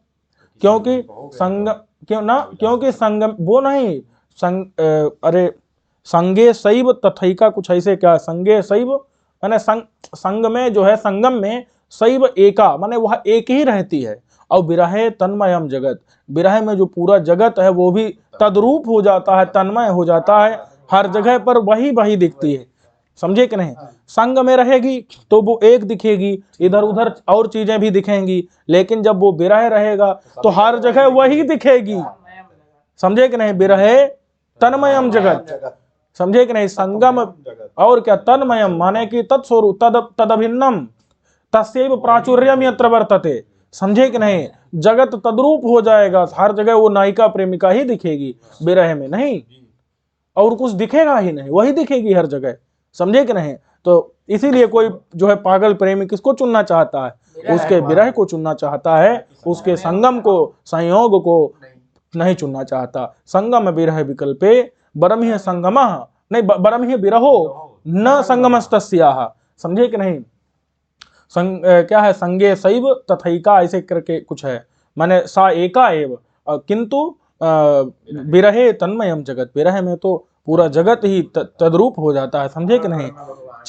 क्योंकि संग क्यों ना, क्योंकि संगम वो नहीं अरे संगे शैव तथैका, कुछ ऐसे क्या, संगे शैव माने संग में जो है, संगम में शैव एका माने वह एक ही रहती है। और विरहे तन्मयम जगत, विरह में जो पूरा जगत है वो भी तद्रूप हो जाता है, तन्मय हो जाता है, हर जगह पर वही वही दिखती है। समझे कि नहीं? संग में रहेगी तो वो एक दिखेगी, इधर उधर और चीजें भी दिखेंगी, लेकिन जब वो विरह रहेगा तो हर जगह वही दिखेगी। समझे कि नहीं? विरहे तन्मयम जगत, समझे कि नहीं? संगम और क्या, तन्मयम माने कि तत्स्वरूप, तदभिन्नम तस्यैव प्राचुर्यम यत्र वर्तते। समझे कि नहीं? जगत तद्रूप हो जाएगा, हर जगह वो नायिका प्रेमिका ही दिखेगी, विरह में नहीं और कुछ दिखेगा ही नहीं, वही दिखेगी हर जगह। समझे कि नहीं? तो इसीलिए कोई जो है पागल प्रेमी किसको चुनना चाहता है? उसके विरह को चुनना चाहता है, उसके संगम को, संयोग को नहीं चुनना चाहता। संगम विरह विकल्पे बरम ही संगम नहीं, बरम ही विरहो न संगमस्तस्याः। समझे कि नहीं? क्या है, संगे शैव तथैका ऐसे करके कुछ है, माने सा एका एव, किंतु विरहे तन्मयम जगत, विरह में तो पूरा जगत ही तद्रूप हो जाता है। समझे कि नहीं?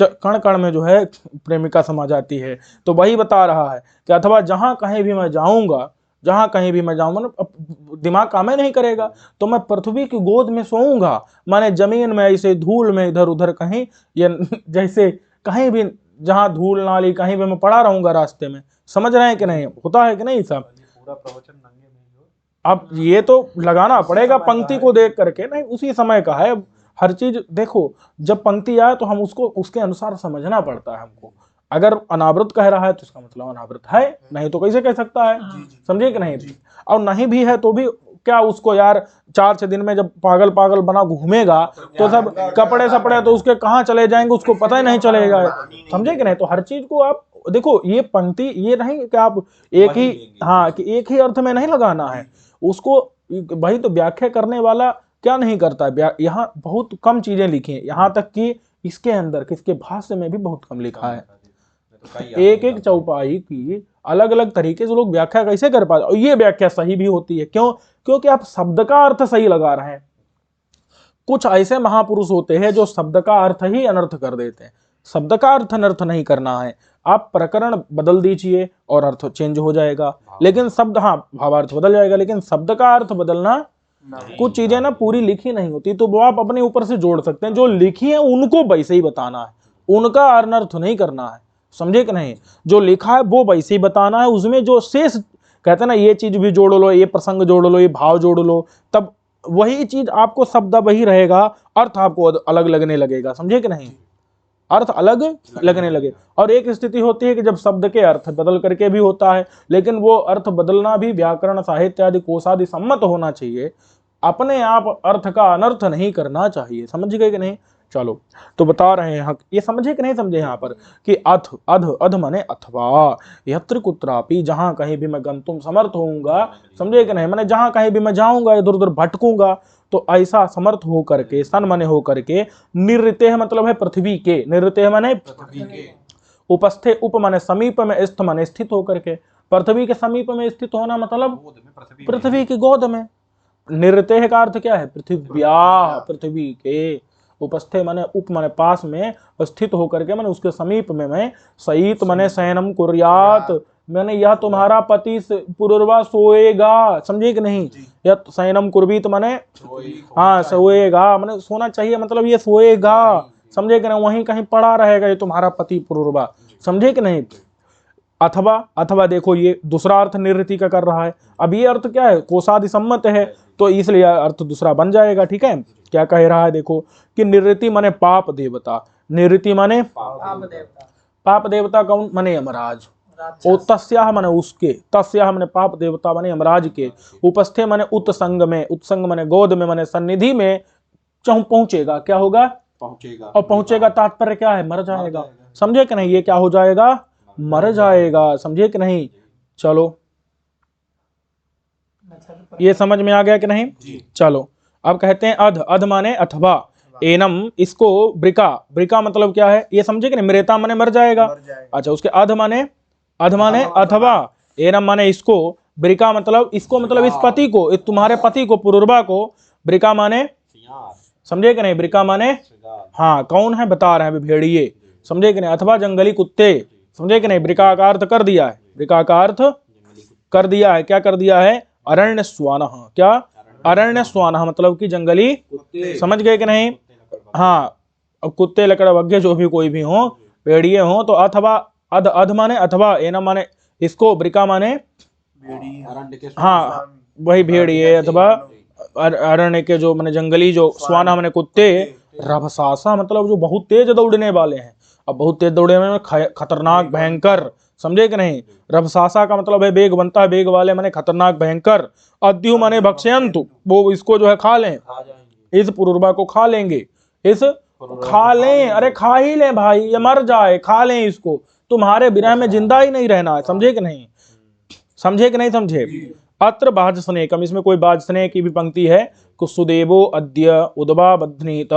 कण कण में जो है प्रेमिका समा जाती है। तो वही बता रहा है कि अथवा जहां कहीं भी मैं जाऊंगा, जहां कहीं भी मैं जाऊंगा, दिमाग काम नहीं करेगा तो मैं पृथ्वी की गोद में सोऊंगा, माने जमीन में ऐसे धूल में इधर उधर कहीं, या जैसे कहीं भी जहां धूल नाली कहीं भी मैं पड़ा रहूंगा रास्ते में। समझ रहे हैं कि नहीं? होता है कि नहीं सब? पूरा प्रवचन नंगे में जो, अब ये तो लगाना पड़ेगा पंक्ति को देख करके, नहीं उसी समय का है हर चीज। देखो जब पंक्ति आए तो हम उसको उसके अनुसार समझना पड़ता है हमको। अगर अनावृत कह रहा है तो इसका मतलब अनावृत है, नहीं तो कैसे कह सकता है? समझे कि नहीं? और नहीं भी है तो भी क्या उसको यार 4-6 दिन में जब पागल पागल बना घूमेगा तो सब कपड़े सपड़े तो उसके कहाँ चले जाएंगे, उसको पता ही नहीं चलेगा। समझे कि नहीं? तो हर चीज को आप देखो, ये पंक्ति ये नहीं कि आप एक ही, हाँ कि एक ही अर्थ में नहीं लगाना है उसको। भाई तो व्याख्या करने वाला क्या नहीं करता है, यहाँ बहुत कम चीजें लिखी हैं, यहाँ तक कि इसके अंदर किसके भाष्य में भी बहुत कम लिखा है। एक एक चौपाई की अलग अलग तरीके से लोग व्याख्या कैसे कर पाते, और ये व्याख्या सही भी होती है। क्यों? क्योंकि आप शब्द का अर्थ सही लगा रहे हैं। कुछ ऐसे महापुरुष होते हैं जो शब्द का अर्थ ही अनर्थ कर देते हैं। शब्द का अर्थ अनर्थ नहीं करना है, आप प्रकरण बदल दीजिए और अर्थ चेंज हो जाएगा, लेकिन शब्द, हाँ भावार्थ बदल जाएगा, लेकिन शब्द का अर्थ बदलना, कुछ चीजें ना पूरी लिखी नहीं होती तो वो आप अपने ऊपर से जोड़ सकते हैं, जो लिखी है उनको वैसे ही बताना है, उनका अनर्थ नहीं करना है। समझे कि नहीं? जो लिखा है वो वैसे ही बताना है, उसमें जो शेष कहते हैं ना, ये चीज भी जोड़ लो, ये प्रसंग जोड़ लो, ये भाव जोड़ लो, तब वही चीज आपको शब्द वही रहेगा, अर्थ आपको अलग लगने लगेगा। समझे कि नहीं? अर्थ अलग लगने लगे। और एक स्थिति होती है कि जब शब्द के अर्थ बदल करके भी होता है, लेकिन वो अर्थ बदलना भी व्याकरण साहित्य आदि कोशादि सम्मत होना चाहिए, अपने आप अर्थ का अनर्थ नहीं करना चाहिए। समझ गए कि नहीं? चलो तो बता रहे हैं, ये समझे कि नहीं समझे यहाँ पर कि अथ अध अध माने अथवा, यत्र कुत्रापि, जहां कहीं भी मैं गंतुम समर्थ होऊंगा। समझे कि नहीं? माने जहां कहीं भी मैं जाऊंगा, इधर उधर भटकूंगा, तो ऐसा समर्थ हो करके, सन माने हो करके, निरृतेह मतलब है पृथ्वी के, निरृतेह माने पृथ्वी के, उपस्थे, उप माने समीप में, स्थ माने स्थित होकर के, पृथ्वी के समीप में स्थित होना मतलब गोद में, पृथ्वी की गोद में। निरतेह का अर्थ क्या है? पृथ्व्याः, पृथ्वी के, उपस्थे माने उप माने पास में, स्थित होकर के माने उसके समीप में, मैं सईत माने शयनम कुर्यात, मैंने यह तुम्हारा पति पूर्वा सोएगा। समझे कि नहीं? यह शयनम कुर्वीत माने हाँ सोएगा, माने सोना चाहिए, मतलब ये सोएगा। समझे कि नहीं? वहीं कहीं पड़ा रहेगा ये तुम्हारा पति पूर्वा। समझे कि नहीं? अथवा, अथवा देखो ये दूसरा अर्थ निवृत्ति का कर रहा है। अब ये अर्थ क्या है? कोशादि सम्मत है, तो इसलिए अर्थ दूसरा बन जाएगा। ठीक है, क्या कह रहा है देखो कि निवृत्ति माने पाप देवता, निवृत्ति माने पाप देवता कौन? माने यमराज। और तस्याह माने उसके, तस्याह माने पाप देवता माने यमराज के, उपस्थे माने उत्संग में, उत्संग माने गोद में, माने सन्निधि में पहुंचेगा। क्या होगा? पहुंचेगा। और पहुंचेगा तात्पर्य क्या है? मर जाएगा। समझे कि नहीं? ये क्या हो जाएगा? मर जाएगा। समझे कि नहीं? चलो ये समझ में आ गया कि नहीं? चलो अब कहते हैं अध, अध माने अथवा, एनम, इसको ब्रिका, ब्रिका मतलब क्या है ये समझे कि नहीं, मृता माने मर जाएगा। अच्छा, उसके अध माने अथवा, एनम माने इसको, ब्रिका मतलब इसको, मतलब इस पति को, इस तुम्हारे पति को, पुरुरवा को, ब्रिका माने समझे कि नहीं, ब्रिका माने हाँ कौन है बता रहे हैं अभी, भेड़िए, समझे कि नहीं, अथवा जंगली कुत्ते, समझे कि नहीं, ब्रिका का अर्थ कर दिया है, ब्रिका का अर्थ कर दिया है, क्या कर दिया है, अरण्य स्वानः, क्या अरण्य स्वानः मतलब कि जंगली, समझ गए कि नहीं। हाँ, अब कुत्ते लकड़बग्घे जो भी कोई भी हो, भेड़िए हो, तो अथवा अध, अध माने अथवा, एनम माने इसको, ब्रिका माने हाँ वही भेड़िए, अथवा अरण्य के जो माने जंगली, जो स्वाना माने कुत्ते, रभसासा मतलब जो बहुत तेज दौड़ने वाले हैं। अब बहुत तेज दौड़ने में खतरनाक भयंकर, समझे कि नहीं। रभसासा का मतलब है वेग बनता है, वेग वाले माने खतरनाक भयंकर। अद्यु माने भक्ष्यंतु, वो इसको जो है खा लें, इस पुरुरवा को खा लेंगे, इस खा लें, अरे खा ही लें भाई, ये मर जाए, खा लें इसको, तुम्हारे विरह में जिंदा ही नहीं रहना है, समझे कि नहीं, समझे कि नहीं समझे। अत्र बाजस्नेकम, इसमें कोई बाजस्नेह की भी पंक्ति है, कि सुदेवो अद्य उद्वा बध्नीत,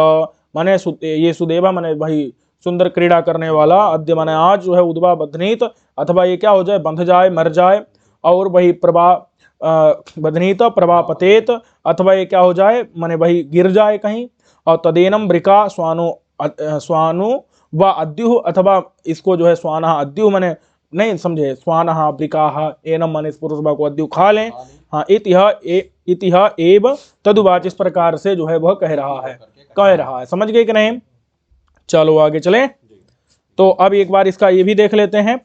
माने ये सुदेवा माने भाई सुंदर क्रीड़ा करने वाला, अद्य माने आज जो है, उद्वा बध्नीत अथवा ये क्या हो जाए, बंध जाए, मर जाए, और वही प्रभा बध्नीत प्रभा पतेत, अथवा ये क्या हो जाए, माने वही गिर जाए कहीं। और तदेनम ब्रिका स्वानु व अद्यु, अथवा इसको जो है स्वाना अद्यु माने नहीं समझे, स्वानः ब्रिकाः एनम माने इस पुरुषवा को अद्यु खा लें। हाँ, इतिह एव तदुवाच, इस प्रकार से जो है वह कह रहा है, समझ गए कि नहीं। चलो आगे चलें। तो अब एक बार इसका ये भी देख लेते हैं।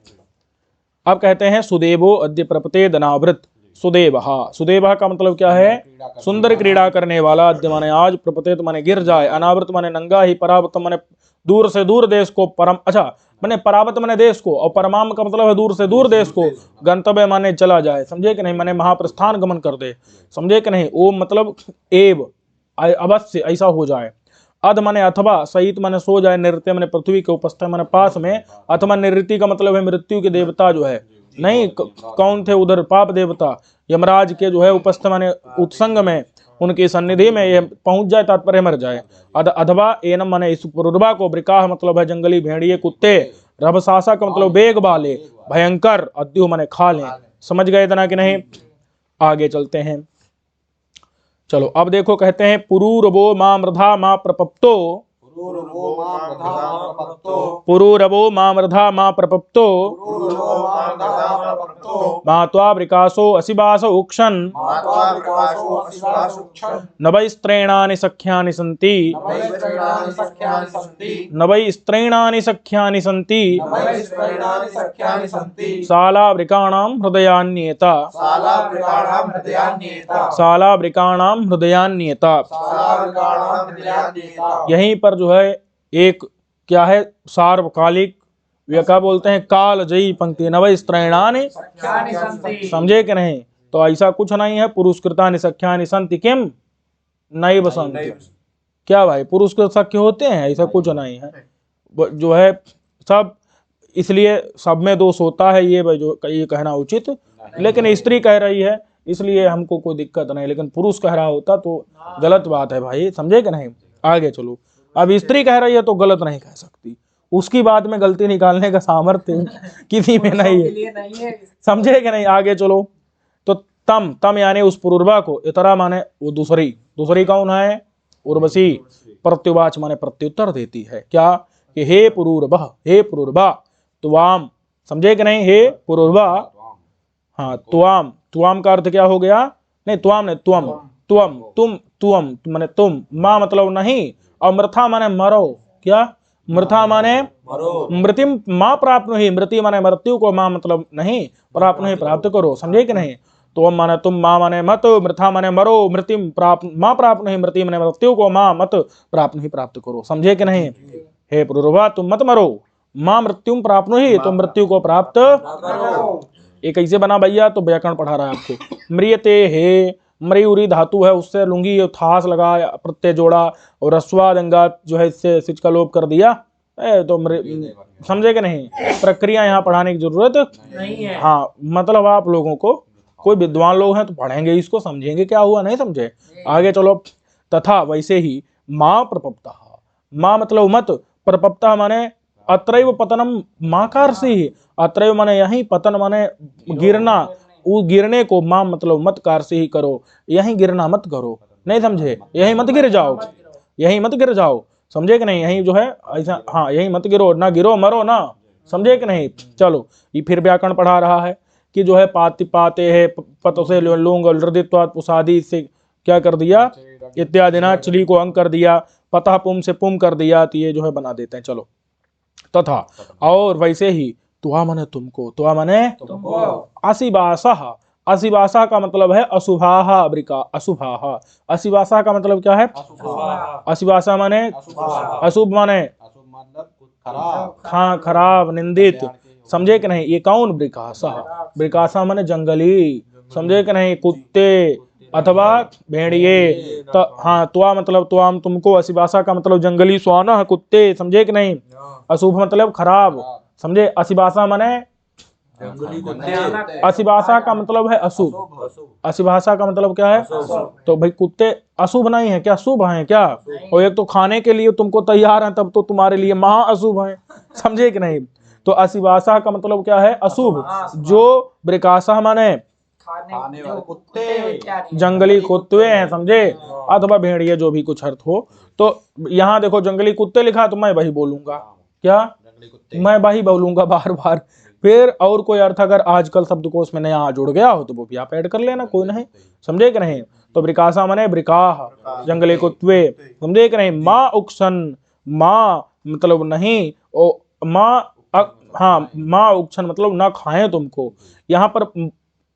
अब कहते हैं सुदेवो अद्य प्रपते दनावृत, सुदेव, हाँ सुदेव का मतलब क्या है, सुंदर क्रीड़ा करने वाला, अद्य माने आज, प्रपते माने गिर जाए, अनावृत माने नंगा ही, परावृत माने दूर से दूर देश को, परम, अच्छा माने परावत माने देश को, और परमाम का मतलब है दूर से दूर देश को, गंतव्य माने चला जाए, समझे कि नहीं, माने महाप्रस्थान गमन कर दे, समझे कि नहीं। ओ मतलब एव अवश्य ऐसा हो जाए। अध माने अथवा, सहित माने सो जाए, नृत्य माने पृथ्वी के उपस्थ माने पास में, अथवा निवृत्ति का मतलब है मृत्यु के देवता जो है, नहीं कौन थे उधर, पाप देवता यमराज के जो है उपस्थ माने उत्संग में, उनकी सन्निधि में ये पहुंच जाए, तात्पर्य मर जाए। अथवा एनम माने इस पुरुरवा को, ब्रिकाह मतलब है जंगली भेड़िए कुत्ते, रभसासा का मतलब वेग वाले भयंकर, अद्यु माने खा लें, समझ गए इतना कि नहीं। आगे चलते हैं, चलो अब देखो, कहते हैं पुरूरवो मां मृधा मां प्रपप्तो, पुरूरवो मां मृधा मां प्रपप्तो, मात्वा वृकासो असिबास उक्षन्, नवैस्त्रेणानि सख्यानि सन्ति, नवैस्त्रेणानि सख्यानि सन्ति, शालावृकाणां हृदयान्येता, शालावृकाणां हृदयान्येता। यहीं पर जो है एक क्या है, सार्वकालिक, वे क्या बोलते हैं, कालजयी पंक्ति, नवैस्त्रेणानि, समझे कि नहीं। तो ऐसा कुछ नहीं है, पुरुषकृतानि सख्यानि सन्ति किम नैव सन्ति, क्या भाई पुरुषकृत सख्य होते हैं, ऐसा कुछ नहीं है, जो है सब, इसलिए सब में दोष होता है, ये कहना उचित, लेकिन स्त्री कह रही है इसलिए हमको कोई दिक्कत नहीं, लेकिन पुरुष कह रहा होता तो गलत बात है भाई, समझे कि नहीं। आगे चलो, अब स्त्री कह रही है तो गलत नहीं कह सकती, उसकी बात में गलती निकालने का सामर्थ्य किसी में नहीं है, समझे कि नहीं। आगे चलो, तो तम यानी उस पुरुरवा को, इतरा माने वो दूसरी कौन है, उर्वशी, प्रत्युवाच माने प्रत्युत्तर देती है, क्या कि हे पुरुरवा त्वाम, समझे कि नहीं, हे पुरुरवा, हाँ त्वाम का अर्थ क्या हो गया, नहीं त्वाम नहीं, तुम माने तुम, माँ मतलब नहीं, और मृथा माने मरो, क्या मृथा माने मृतिम माँ प्राप्नुहि, मृति माने मृत्यु को, माँ मतलब नहीं, प्राप्नुहि प्राप्त करो, समझे कि नहीं। तो माने तुम, माँ माने मत, मृथा माने मरो, मृतिम माँ प्राप्नुहि, मृति माने मृत्यु को, माँ मत प्राप्नुहि प्राप्त करो, समझे कि नहीं। हे पुरुरवा तुम मत मरो, माँ मृत्युम प्राप्नुहि, तो मृत्यु को प्राप्त करो। ये कैसे बना भैया, तो व्याकरण पढ़ा रहा है आपको। म्रियते हे, मयूरी धातु है, उससे लुंगी थास लगा, प्रत्यय जोड़ा, और रस्वादंगा जो है इससे सिच का लोप कर दिया, तो समझे कि नहीं, प्रक्रिया यहाँ पढ़ाने की जरूरत नहीं है। हाँ मतलब आप लोगों को, कोई विद्वान लोग हैं तो पढ़ेंगे इसको, समझेंगे क्या हुआ, नहीं समझे। आगे चलो, तथा वैसे ही माँ प्रपप्ता, माँ मतलब मत, प्रपप्ता माने अत्रैव पतनम माकारसी, अत्रैव माने यही, पतन माने गिरना, वो गिरने को माँ मतलब मत कारसी ही करो, यहीं गिरना मत करो, नहीं समझे, यहीं मत गिर जाओ, यहीं मत गिर जाओ, समझे कि नहीं, यहीं जो है ऐसा, हाँ यहीं मत गिरो, ना गिरो मरो ना, समझे कि नहीं। चलो ये फिर व्याकरण पढ़ा रहा है कि जो है पाति पाते है, पत से लूंग लृदित्वात् पुसादी से क्या कर दिया, इत्यादि ना चली को अंग कर दिया, पतः पुम से पुम कर दिया, तो ये जो है बना देते हैं। चलो तथा, और वैसे ही त्वा मने तुमको, त्वा मने असिवासः, असिवासा का मतलब है अशुभाः, अब्रिका अशुभाः, असिवासा का मतलब क्या है, असिवासा माने अशुभ माने हाँ खराब निंदित, समझे कि नहीं। ये कौन, ब्रिकासा, ब्रिकासा माने जंगली, समझे कि नहीं, कुत्ते अथवा भेड़िए, तो हाँ त्वा मतलब त्वाम तुमको, असिवासा का मतलब जंगली स्वान कुत्ते, समझे कि नहीं, अशुभ मतलब खराब, समझे, असिवासा माने असिभाषा का मतलब है अशुभ, असिभाषा का मतलब क्या है, तो भाई कुत्ते अशुभ नहीं है क्या, शुभ हैं क्या, और एक तो खाने के लिए तुमको तैयार हैं, तब तो तुम्हारे लिए महा अशुभ हैं, समझे कि नहीं। तो असिभाषा का मतलब क्या है, अशुभ, जो ब्रिकासा माने खाने वाले कुत्ते, जंगली कुत्ते हैं, समझे, अथवा भेड़िए, जो भी कुछ अर्थ हो। तो यहाँ देखो जंगली कुत्ते लिखा, तो मैं वही बोलूंगा, क्या, मैं वही बोलूंगा बार बार। फिर और कोई अर्थ अगर आजकल शब्दकोश में नया जुड़ गया हो तो वो भी आप ऐड कर लेना, कोई नहीं, समझे कि नहीं। तो ब्रिकासा माने ब्रिकाह, जंगली कुत्ते, समझे कि नहीं। माँ उक्सन, माँ मतलब नहीं, ओ माँ हाँ माँ उक्सन मतलब ना खाएं तुमको। यहाँ पर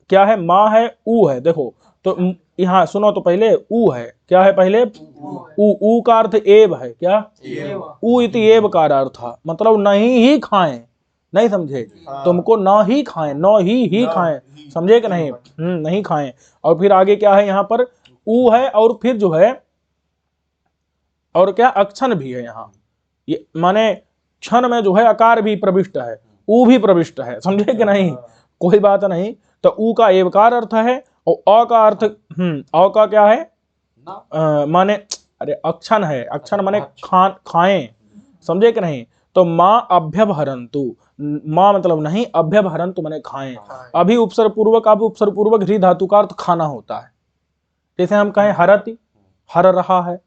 क्या है, माँ है, ऊ है, देखो तो यहाँ सुनो, तो पहले ऊ है, क्या है पहले, ऊ का अर्थ एव है, क्या, ऊ इति एव का अर्थ, मतलब नहीं ही खाएं, नहीं समझे, तुमको ना ही खाएं, न ही खाएं, समझे कि नहीं, नहीं खाएं। और फिर आगे क्या है, यहाँ पर ऊ है, और फिर जो है और क्या, अक्षण भी है यहाँ, ये माने क्षण में जो है अकार भी प्रविष्ट है, ऊ भी प्रविष्ट है, समझे कि नहीं, कोई बात नहीं। तो ऊ का एवकार अर्थ है, और अ का अर्थ अ का क्या है, माने अरे अक्षण है, अक्षण माने खाएं, समझे कि नहीं। तो माँ अभ्यवहरंतु, माँ मतलब नहीं, अभ्यवहरंतु माने खाएं। अभी उपसर्ग पूर्वक, अब उपसर्ग पूर्वक ह्री धातु का अर्थ खाना होता है, जैसे हम कहें हरति, हर रहा है,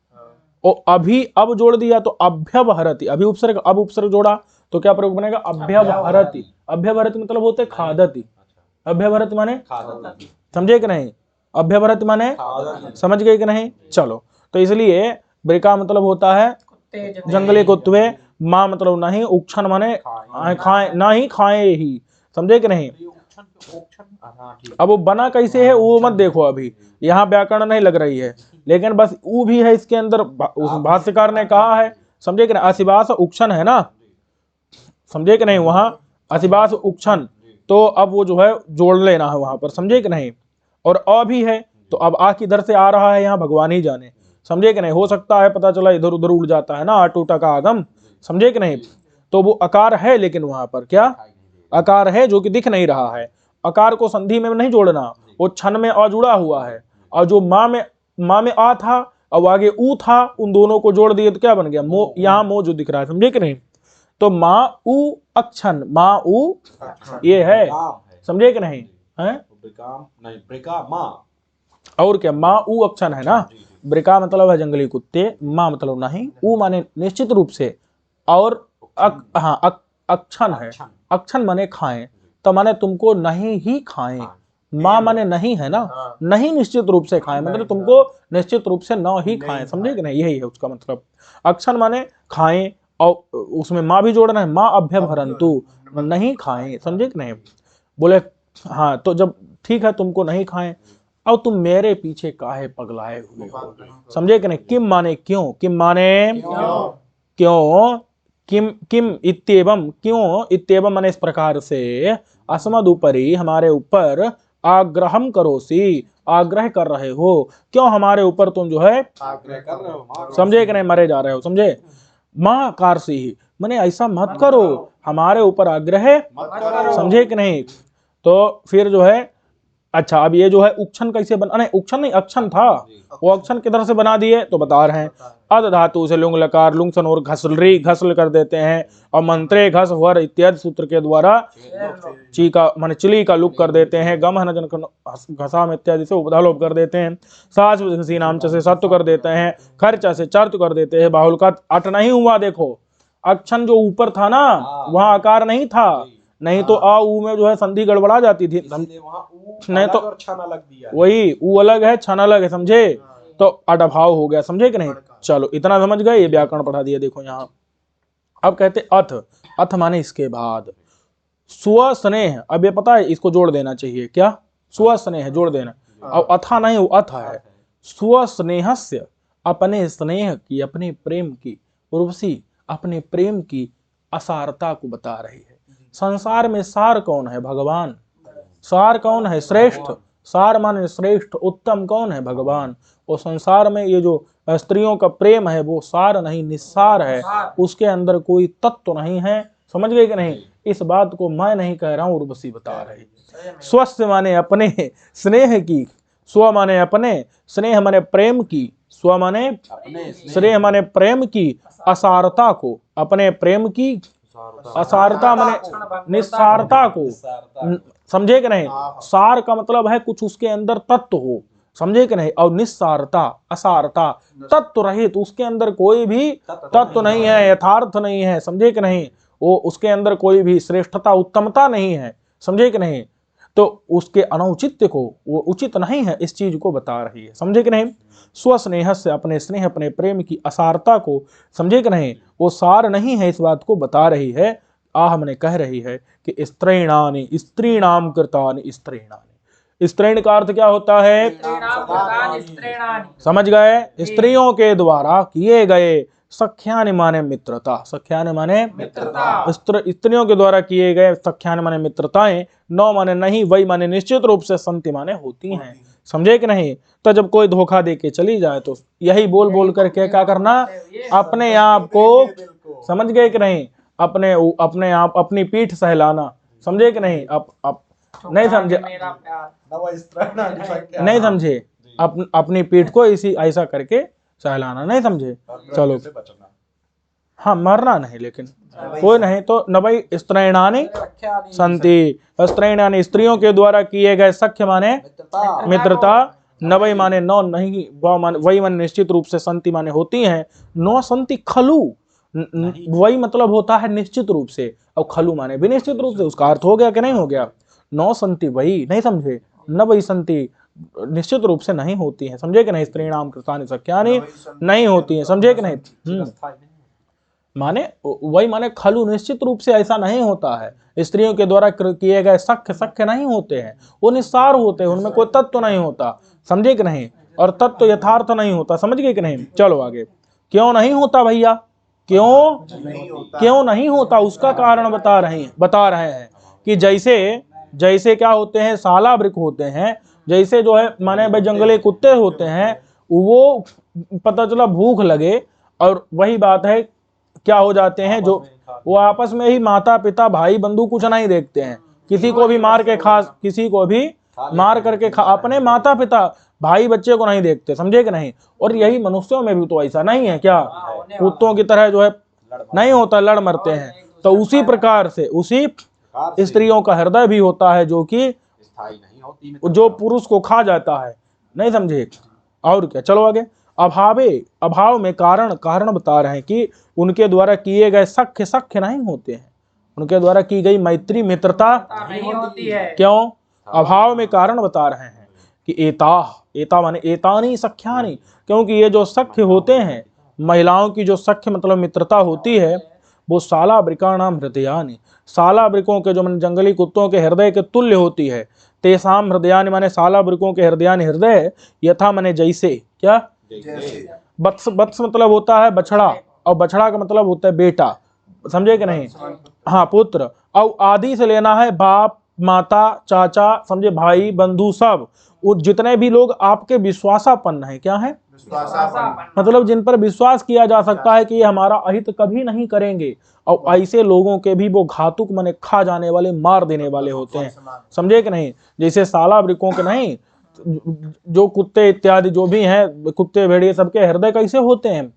और अभी अब जोड़ दिया तो अभ्यवहरति, अभी उपसर्ग अब उपसर्ग जोड़ा तो क्या प्रयोग बनेगा, अभ्यवहरति। अभ्यवहरति मतलब होते खादति, अभ्यवहरति माने, समझे कि नहीं, अभ्यवहरति माने, समझ गए कि नहीं। चलो तो इसलिए ब्रिका मतलब होता है जंगली कुत्ते, माँ मतलब नहीं, उक्षण माने खाए, ना ही खाए ही, समझे कि नहीं। अब वो बना कैसे है वो मत देखो, अभी यहाँ व्याकरण नहीं लग रही है, लेकिन बस ऊ भी है इसके अंदर, उस भाष्यकार ने कहा है, समझे कि नहीं। असिवास उक्षण है ना, समझे कि नहीं, वहां असिवास उक्षण, तो अब वो जो है जोड़ लेना है वहां पर, समझे कि नहीं। और अ भी है, तो अब आ किधर से आ रहा है यहाँ भगवान ही जाने, समझे कि नहीं, हो सकता है पता चला इधर उधर उड़ जाता है ना, आटूटा का आगम, समझे कि नहीं। तो वो अकार है, लेकिन वहां पर क्या अकार है जो कि दिख नहीं रहा है, अकार को संधि में नहीं जोड़ना, वो छन में अ जुड़ा हुआ है, और जो माँ में आ था और आगे ऊ था, उन दोनों को जोड़ दिए तो क्या बन गया, मो, यहाँ मो जो दिख रहा है, समझे कि नहीं। तो माँ ऊ अक्षण, माँ ऊ ये है, समझे कि नहीं है, और क्या, माँ ऊ अक्षण है ना, ब्रिका मतलब है जंगली कुत्ते, माँ मतलब नहीं, ऊ माने निश्चित रूप से, और अक्षण है, अक्षण माने खाएं, तो माने तुमको नहीं ही खाएं, माँ माने नहीं है ना, नहीं निश्चित रूप से खाएं, मतलब तुमको निश्चित रूप से न ही खाएं, समझे कि नहीं, यही है उसका मतलब। अक्षण माने खाएं, और उसमें माँ भी जोड़ना है, माँ अभ्यवहरंतु, नहीं खाएं, समझे कि नहीं। बोले हाँ, तो जब ठीक है तुमको नहीं खाएं, अब तुम मेरे पीछे काहे पगलाए हुए हो, समझे कि नहीं। किम माने क्यों, किम माने क्यों, किम किम इत्येवं, क्यों इत्येवं माने इस प्रकार से, अस्मद ऊपरी हमारे ऊपर, आग्रहम करोसी आग्रह कर रहे हो, क्यों हमारे ऊपर तुम जो है आग्रह कर रहे हो, समझे कि नहीं, मरे जा रहे हो, समझे। माँ कारसी ही माने ऐसा मत करो, हमारे ऊपर आग्रह समझे कि नहीं। तो फिर जो है, अच्छा अब ये जो है उक्षण कैसे बना, नहीं उक्षण नहीं अक्षण था, वो अक्षण किधर से बना दिए तो बता रहे हैं, अध धातु से लुंग लकार लुंग सन और घसलरी घसल कर देते हैं, और मंत्रे घस वर इत्यादि सूत्र के द्वारा ची का मान चिली का लुक कर देते हैं, गम हन घसाम इत्यादि से उपधा लोप कर देते हैं, सास घसी नाम से सत्व कर देते हैं, खर्चा से चर्त कर देते हैं। बाहुल का अट नहीं हुआ, देखो अक्षन जो ऊपर था ना वहां आकार नहीं था, नहीं तो आ ऊ में जो है संधि गड़बड़ा जाती थी, नहीं तो वही ऊ अलग है छन अलग है, समझे, तो अडभाव हो गया, समझे कि नहीं। चलो इतना समझ गए, ये व्याकरण पढ़ा दिया। देखो यहाँ अब कहते अथ, अथ माने इसके बाद, स्व स्नेह, अब ये पता है इसको जोड़ देना चाहिए, क्या स्व स्नेह जोड़ देना, अब अथा नहीं वो अथ है। स्व स्नेहस्य, अपने स्नेह की अपने प्रेम की, उर्वशी अपने प्रेम की असारता को बता रही है। संसार में सार कौन है? भगवान। सार कौन है? श्रेष्ठ। सार माने श्रेष्ठ उत्तम कौन है? भगवान। और संसार में ये जो स्त्रियों का प्रेम है वो सार नहीं निस्सार है, उसके अंदर कोई तत्व नहीं है, समझ गए कि नहीं। इस बात को मैं नहीं कह रहा हूं, उर्वशी बता रही। स्वस्थ माने अपने स्नेह की, स्व माने अपने, स्नेह माने प्रेम की, स्व माने स्नेह माने प्रेम की असारता को, अपने प्रेम की असारता माने निस्सारता को, समझे कि नहीं। सार का मतलब है कुछ उसके अंदर तत्व हो, समझे कि नहीं, और निस्सारता असारता तत्व रहित, उसके अंदर कोई भी तत्व नहीं है, यथार्थ नहीं है, समझे कि नहीं। वो उसके अंदर कोई भी श्रेष्ठता उत्तमता नहीं है, समझे कि नहीं। तो उसके अनौचित्य को, वो उचित नहीं है, इस चीज को बता रही है, समझे कि नहीं। स्वस्नेह से अपने स्नेह अपने प्रेम की असारता को, समझे कि नहीं, वो सार नहीं है, इस बात को बता रही है। आह मैंने कह रही है कि स्त्रीणानि स्त्रीणाम कृतानि स्त्रीणानि, स्त्रीण का अर्थ क्या होता है? समझ गए, स्त्रियों के द्वारा किए गए, सख्यानि माने मित्रता, सख्यानि माने मित्रता, स्त्रियों के द्वारा किए गए सख्यानि माने मित्रताएं, नौ माने नहीं, वही माने निश्चित रूप से, संति माने होती हैं, समझे कि नहीं। तो जब कोई धोखा दे के चली जाए तो यही बोल बोल करके क्या करना, अपने आप को, समझ गए कि नहीं, अपने आप अपनी पीठ सहलाना, समझे कि नहीं। नहीं समझे, नहीं समझे, अपनी पीठ को इसी ऐसा करके सहलाना, नहीं समझे। चलो हाँ, मरना नहीं, लेकिन कोई नहीं तो न भाई। स्त्रैणानि संति, स्त्रैणानि स्त्रियों के द्वारा किए गए, सख्य माने मित्रता, नवई माने नौ नहीं, वही माने निश्चित रूप से, संति माने होती हैं, नौ संति खलु, वही मतलब होता है निश्चित रूप से, और खलु माने भी निश्चित रूप से, उसका अर्थ हो गया कि नहीं हो गया। नौ संति वही, नहीं समझे, नवई संति निश्चित रूप से नहीं होती हैं, समझे कि नहीं। स्त्रीणाम कृतानि सख्यानि नहीं होती हैं, समझे कि नहीं। माने वही माने खलु, निश्चित रूप से ऐसा नहीं होता है, स्त्रियों के द्वारा किए गए सख्य नहीं होते हैं, वो निस्सार होते हैं, उनमें कोई तत्व नहीं होता, समझे कि नहीं, और तत्व यथार्थ नहीं होता, समझ गए कि नहीं। चलो आगे, क्यों नहीं होता भैया, क्यों नहीं होता, उसका कारण बता रहे हैं कि जैसे क्या होते हैं, सालावृक होते हैं, जैसे जो है माने भाई जंगली कुत्ते होते हैं, वो पता चला भूख लगे और वही बात है क्या हो जाते हैं, जो वो आपस में ही माता पिता भाई बंधु कुछ नहीं देखते हैं, किसी को भी मार के खा, किसी को भी मार करके खा, अपने माता पिता भाई बच्चे को नहीं देखते, समझे कि नहीं। और यही मनुष्यों में भी तो ऐसा नहीं है क्या, कुत्तों की तरह जो है नहीं होता, लड़ मरते हैं। तो उसी प्रकार से उसी स्त्रियों का हृदय भी होता है जो कि जो पुरुष को खा जाता है, नहीं समझे। और क्या, चलो आगे। अभाव में कारण बता रहे हैं कि उनके द्वारा किए गए सख्य नहीं होते हैं, उनके द्वारा की गई मैत्री मित्रता नहीं होती है। क्यों? अभाव में कारण बता रहे हैं कि एता माने एतानी सख्यानी, क्योंकि ये जो सख्य होते हैं, महिलाओं की जो सख्य मतलब मित्रता होती है, वो सालावृकाणाम हृदयानि, सालावृकों के जो जंगली कुत्तों के हृदय के तुल्य होती है। तेसाम हृदयानि माने सालावृकों के हृदयानि, हृदय यथा माने जैसे, क्या बत्स मतलब होता है बछड़ा, और बछड़ा का मतलब होता है बेटा, समझे कि नहीं, हाँ पुत्र। और आदि से लेना है बाप माता चाचा, समझे, भाई बंधु, सब जितने भी लोग आपके विश्वासापन्न है, क्या है, मतलब जिन पर विश्वास किया जा सकता है कि ये हमारा अहित कभी नहीं करेंगे, और ऐसे लोगों के भी वो घातुक माने खा जाने वाले, मार देने वाले होते हैं, समझे कि नहीं। जैसे सालावृकों के नहीं, जो कुत्ते इत्यादि जो भी हैं, कुत्ते भेड़िए, सबके हृदय कैसे होते हैं,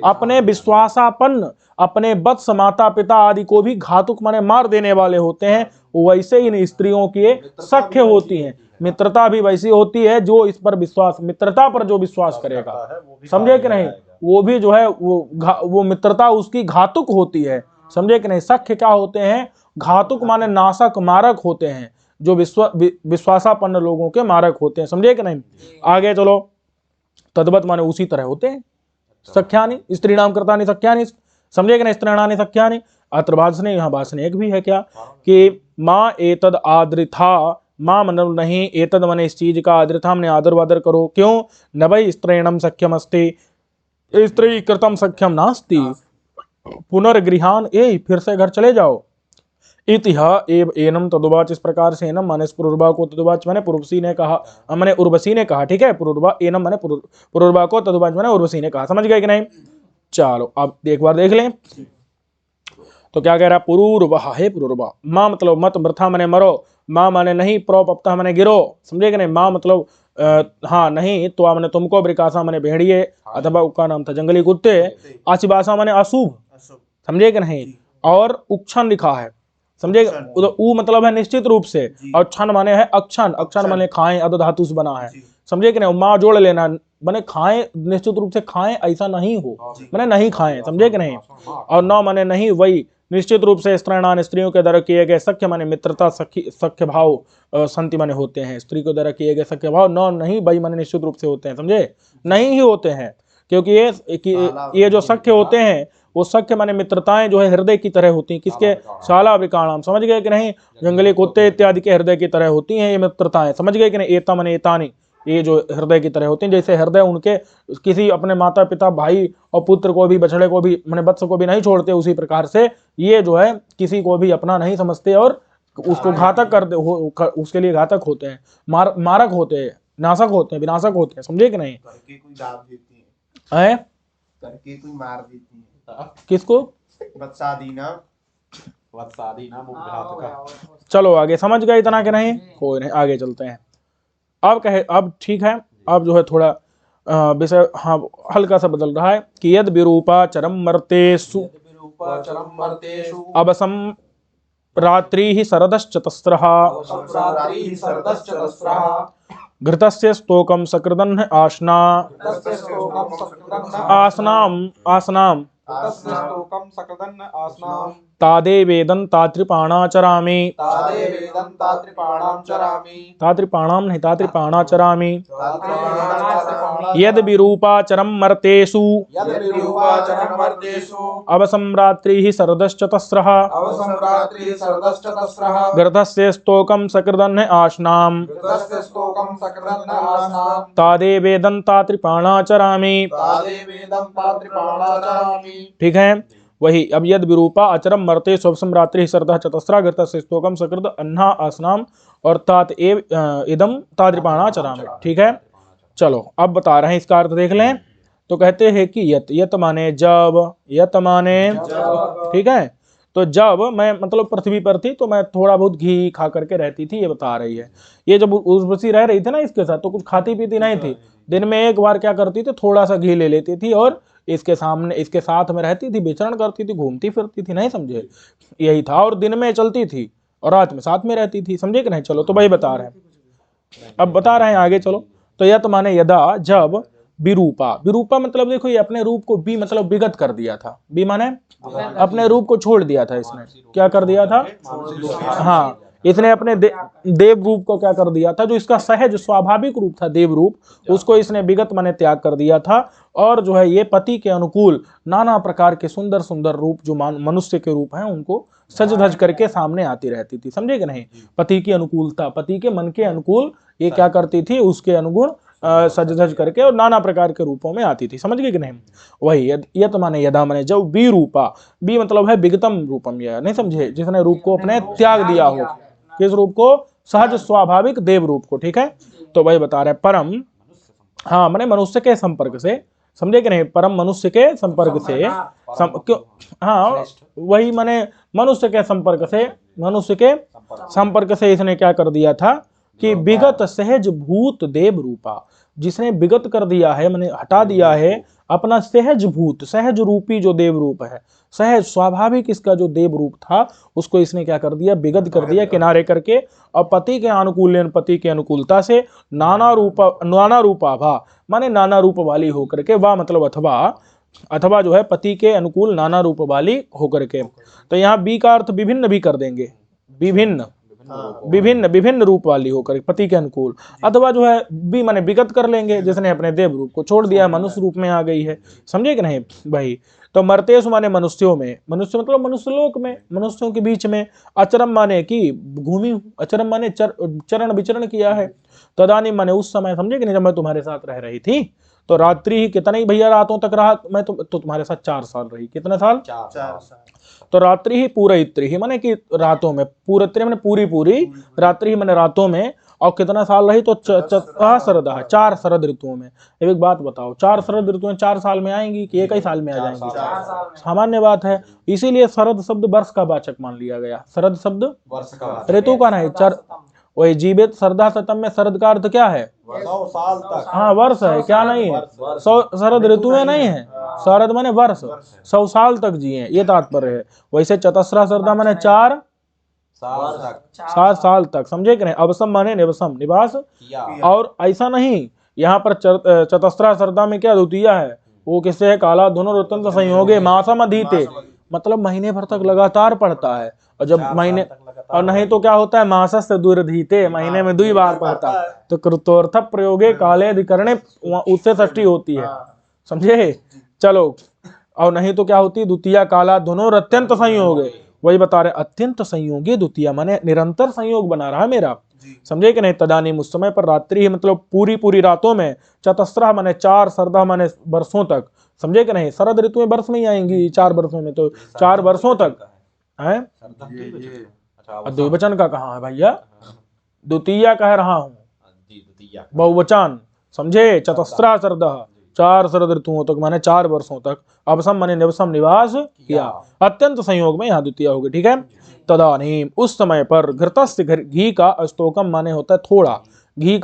अपने विश्वासापन्न, अपने वत्स माता पिता आदि को भी घातुक माने मार देने वाले होते हैं, वैसे इन स्त्रियों की सख्य होती हैं। मित्रता भी वैसी होती है जो इस पर विश्वास, मित्रता पर जो विश्वास करेगा, समझे कि नहीं, वो भी जो है वो मित्रता उसकी घातुक होती है, समझे कि नहीं। सख्य क्या होते हैं, घातुक माने नाशक मारक होते हैं, जो विश्वासापन्न लोगों के मारक होते हैं, समझे कि नहीं। आगे चलो, तद्वत माने उसी तरह होते हैं सख्यानि, स्त्री नाम कृतानि सख्यानि, समझे कि नहीं, स्त्रीणानि सख्यानि। अत्र भाषणे, यहाँ भाषण एक भी है क्या, कि माँ एतद आदृथा, माँ मन नहीं, एतद मने इस चीज का, आदृथा हमने आदर वादर करो, क्यों, न भाई स्त्रीणम सख्यम अस्ति, स्त्री कृतम सख्यम नास्ति, पुनर्गृहान, ए फिर से घर चले जाओ। इतिहा एव एनम तदुवाच, इस प्रकार से एनम माने पुरुर्वा को, तदुवाच माने पूर्वसी ने कहा, माने उर्वशी ने कहा, ठीक है। पुरुर्वा एनम माने पुरुर्वा को, तदुवाच माने उर्वशी ने कहा, समझ गए कि नहीं। चलो अब एक बार देख लें तो क्या कह रहा है, पुरुर्वा है, पुरुर्वा, माँ मतलब मत, वृथा माने मरो, माँ माने नहीं, प्रोपप्ता माने गिरो, समझे कि नहीं। माँ मतलब हाँ नहीं, तो माने तुमको, ब्रिकासा माने भेड़िए, अथवा उसका नाम था जंगली कुत्ते, आशिबासा माने अशुभ, समझे कि नहीं। और उक्षण लिखा है, समझे, उ मतलब है निश्चित रूप से, और क्षण माने है अक्षण, अक्षण माने खाएं, अध धातु से बना है, समझे कि नहीं। माँ जोड़ लेना, माने खाएं, निश्चित रूप से खाएं ऐसा नहीं हो, माने नहीं खाएं, समझे कि नहीं। और नौ माने नहीं, वही निश्चित रूप से स्त्रीणान, स्त्रियों के द्वारा किए गए, सख्य माने मित्रता, सख्य भाव संति माने होते हैं, स्त्री के द्वारा किए गए सख्य भाव, नौ नहीं, वही माने निश्चित रूप से होते हैं, समझे, नहीं ही होते हैं, क्योंकि ये जो सख्य होते हैं, वो सख्य माने मित्रताएं जो है हृदय की तरह होती हैं, किसके, शाला विकाणाम, समझ गए कि नहीं, जंगली कुत्ते इत्यादि के हृदय की तरह होती हैं ये मित्रताएं, समझ गए कि नहीं। एता माने एतानी, ये जो हृदय की तरह होती हैं, जैसे हृदय उनके किसी अपने माता पिता, भाई और पुत्र को भी, बछड़े को भी, माने वत्स को भी नहीं छोड़ते, उसी प्रकार से ये जो है किसी को भी अपना नहीं समझते और उसको घातक कर दे, उसके लिए घातक होते हैं, मारक होते हैं, नाशक होते हैं, विनाशक होते हैं, समझे कि नहीं। करके कोई दाब देती है, करके कोई मार देती है, किसको, वत्सादीना मुग्धातका। चलो आगे, समझ गए इतना कि नहीं, कोई नहीं, आगे चलते हैं। अब कहे, अब ठीक है, अब जो है थोड़ा विषय हाँ हल्का सा बदल रहा है, कि यद विरूपा चरम मर्तेषु अवसम रात्रि ही शरदश्चतस्रः घृतस्य स्तोकम सकृदन् आसना आसनाम तादेवेदं तात्रिपाणाचरामि, तात्रिपाणाम नहीं, तात्रिपाणाचरामि, यद विरूपाचरम मर्तेषु अवसम्रात्रिः शरदश्चतस्रः घृतस्य स्तोकं सकृदन् आसनाम तादेवेदं तात्रिपाणाचरामि, ठीक है। वही, अब यद विरूपा अचरम मरते स्वप्सम रात्रि सरदा चतस्रा घृत स्तोकम सकृत अन्हा आसनाम और तात एव इदम ताद्रिपाणाचराम, ठीक है। चलो अब बता रहे हैं इसका अर्थ देख लें। तो कहते हैं कि यत माने जब, यत माने, ठीक है। तो जब मैं मतलब पृथ्वी पर थी तो मैं थोड़ा बहुत घी खा करके रहती थी, ये बता रही है। ये जब उर्वशी रह रही थी ना इसके साथ, तो कुछ खाती पीती नहीं थी, दिन में एक बार क्या करती थी, थोड़ा सा घी ले लेती थी और इसके सामने, इसके साथ में रहती थी, विचरण करती थी, घूमती फिरती थी, नहीं समझे, यही था। और दिन में चलती थी और रात में साथ में रहती थी, समझे कि नहीं। चलो तो भाई बता रहे हैं, अब बता रहे हैं आगे, चलो। तो यत माने यदा, जब, विरूपा, विरूपा मतलब देखो ये अपने रूप को भी मतलब विगत कर दिया था, भी माने अपने रूप को छोड़ दिया था, इसने क्या कर दिया था, हाँ, इसने अपने देव रूप को क्या कर दिया था, जो इसका सहज स्वाभाविक रूप था देव रूप, उसको इसने विगत माने त्याग कर दिया था। और जो है ये पति के अनुकूल नाना प्रकार के सुंदर सुंदर रूप जो मनुष्य के रूप हैं उनको सज धज करके सामने आती रहती थी, समझे कि नहीं। पति की अनुकूलता, पति के मन के अनुकूल ये क्या करती थी, उसके अनुगुण सज धज करके और नाना प्रकार के रूपों में आती थी, समझ गए कि नहीं। वही यत माने यदा माने जब, बी रूपा, बी मतलब है विगतम रूपम, यह नहीं समझे, जिसने रूप को अपने त्याग दिया हो, किस रूप को, सहज स्वाभाविक देव रूप को, ठीक है। तो वही बता रहे परम, हाँ माने मनुष्य के संपर्क से, समझे कि नहीं, परम मनुष्य के संपर्क से, हाँ वही माने मनुष्य के संपर्क से, मनुष्य के संपर्क से इसने क्या कर दिया था कि विगत सहज भूत देव रूपा, जिसने विगत कर दिया है, माने हटा दिया है अपना सहज भूत, सहज रूपी जो देव रूप है, सहज स्वाभाविक इसका जो देव रूप था, उसको इसने क्या कर दिया, विगत कर दिया किनारे करके। और पति के अनुकूल, पति की अनुकूलता से नाना रूपा भा माने नाना रूप वाली होकर के, वाह मतलब अथवा जो है पति के अनुकूल नाना रूप वाली होकर के। तो यहाँ बी का अर्थ विभिन्न भी कर देंगे, विभिन्न विभिन्न रूप वाली होकर पति के अनुकूल, अथवा जो है बी माने विगत कर लेंगे, जिसने अपने देव रूप को छोड़ दिया, मनुष्य रूप में आ गई है, समझे कि नहीं भाई। तो मर्तेषु माने मनुष्यों में, मनुष्य मतलब मनुष्य लोक में, मनुष्यों के बीच में। अचरम माने कि घूमी, अचरम माने चरण विचरण किया है। तदानी माने उस समय, समझे कि नहीं, जब मैं तुम्हारे साथ रह रही थी तो रात्रि ही कितना ही भैया रातों तक रहा मैं, तो तुम्हारे साथ 4 साल रही। कितने साल? 4 साल। तो रात्रि ही पूरयित्री ही माने कि रातों में, पूरत्री माने पूरी रात्रि ही माने रातों में। और कितना साल रही? तो शरद, 4 शरद ऋतुओं में। एक बात बताओ, 4 शरद ऋतुएं 4 साल में आएंगी कि एक ही साल में आ जाएंगी? सामान्य बात है, इसीलिए शरद शब्द वर्ष का वाचक मान लिया गया। शरद शब्द वर्ष का, ऋतु का नहीं। वही जीवित श्रद्धा शतम में शरद का अर्थ क्या है? 100 साल तक। हाँ वर्ष है, क्या नहीं है? 100 शरद ऋतुएं नहीं है, शरद माने वर्ष, 100 साल तक जिए, ये तात्पर्य है। वैसे चतस्रा श्रद्धा माने 4 साल तक, समझे कि नहीं। अवसम माने निवसम, निवास। और ऐसा नहीं, यहाँ पर चतस्रा श्रद्धा में क्या द्वितीय है, वो किससे है? काला दोनों रतन संयोगे मासम अधीते, मतलब महीने भर तक लगातार पढ़ता है। और जब महीने, और नहीं तो क्या होता है, मासस से दुर्धीते, महीने में 2 बार पढ़ता है। तो कृतोर्थ प्रयोगे काले अधिकरणे, उससे षष्ठी होती है, समझे। चलो, और नहीं तो क्या होती है, द्वितीय काला दोनों अत्यंत संयोगे, वही बता रहे, अत्यंत संयोगी द्वितीय माने निरंतर संयोग बना रहा है मेरा, समझे कि नहीं। तदानी उस समय पर रात्रि ही मतलब पूरी रातों में, चतस्रा माने 4, शरदा माने वर्षों तक, समझे कि नहीं। शरद ऋतु में वर्ष में ही आएंगी 4 वर्षों में, तो 4 वर्षों तक है। द्विवचन का कहाँ है भैया? द्वितीय कह रहा हूं, बहुवचन, समझे। चतस्रा शरद 4 शरद ऋतुओं तक माने 4 वर्षों तक, अवसम माने निवसम निवास किया, अत्यंत संयोग में, यहाँ द्वितीय होगी, ठीक है। तदानीम उस समय पर, घृतस्य घी का, स्तोकम माने होता है थोड़ा, घी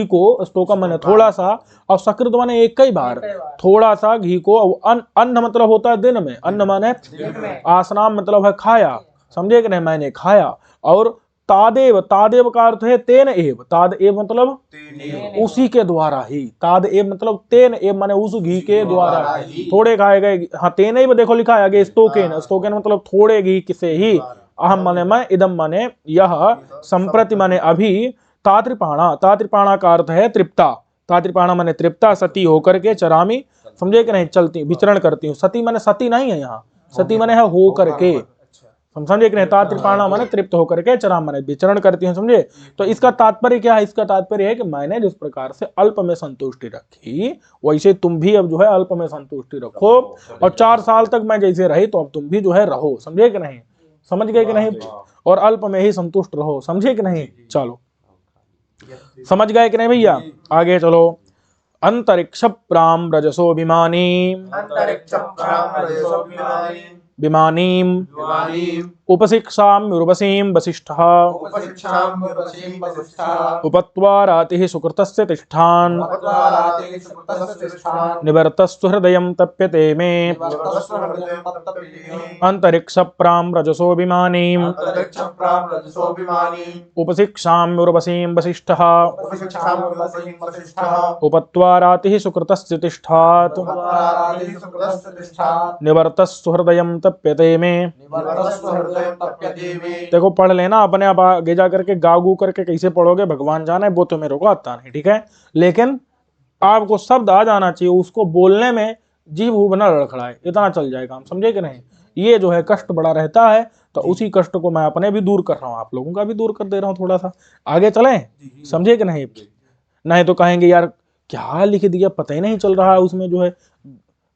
को स्तोकम माने थोड़ा सा, और सकृत माने एक ही बार, थोड़ा सा घी को। अन्न मतलब होता है दिन में, अन्न माने आसनाम मतलब है खाया, समझे कि नहीं, मैंने खाया। और तादेव का अर्थ है तेन एव, ताद एव मतलब उसी के द्वारा ही, ताद एव मतलब तेन एव माने उस घी के द्वारा, थोड़े खाए गए। हाँ, तेन एव देखो लिखा है आगे, स्तोकेन मतलब थोड़े घी से ही, अहम माने मैं, इदम माने यह, संप्रति माने अभी, तात्रिपाणा का अर्थ है तृप्ता, तात्रिपाणा माने तृप्ता, सती होकर के, चरामी, समझे कि नहीं, चलती विचरण करती हूँ। सती माने सती नहीं है यहाँ, सती माने है होकर के, समझे कि नहीं। तात्रिपाणा माने तृप्त होकर के, चराम माने विचरण करती हूँ, समझे। तो इसका तात्पर्य क्या है? इसका तात्पर्य है कि मैंने जिस प्रकार से अल्प में संतुष्टि रखी, वैसे तुम भी अब जो है अल्प में संतुष्टि रखो, और 4 साल तक मैं जैसे रही, तो अब तुम भी जो है रहो, समझे कि नहीं, समझ गए कि नहीं। और अल्प में ही संतुष्ट रहो, समझे कि नहीं। चलो, समझ गए कि नहीं भैया। आगे चलो। अंतरिक्ष प्राम रजसो विमानीम उपशिक्षाम उर्वशीम वसिष्ठः उपत्वा रातिः सुकृतस्य तिष्ठान् निवर्तस्तु हृदयं तप्यते मे अंतरिक्ष प्राम रजसो विमानीम उपशिक्षाम उर्वशीं वसिष्ठः उपत्वा रातिः सुकृतस्य तिष्ठात् निवर्तस्तु हृदयं तप्यते में। देखो पढ़ लेना अपने आप, आगे जा करके गागू करके कैसे पढ़ोगे भगवान जाने, वो तो मेरे को आता नहीं, ठीक है। लेकिन आपको शब्द आ जाना चाहिए, उसको बोलने में जीभ हूब न लड़खड़ाए, इतना चल जाएगा, हम समझे कि नहीं। ये जो है कष्ट बड़ा रहता है, तो उसी कष्ट को मैं अपने भी दूर कर रहा हूँ, आप लोगों का भी दूर कर दे रहा हूँ थोड़ा सा। आगे चलें, समझे कि नहीं। नहीं तो कहेंगे यार क्या लिख दिया, पता ही नहीं चल रहा है उसमें जो है,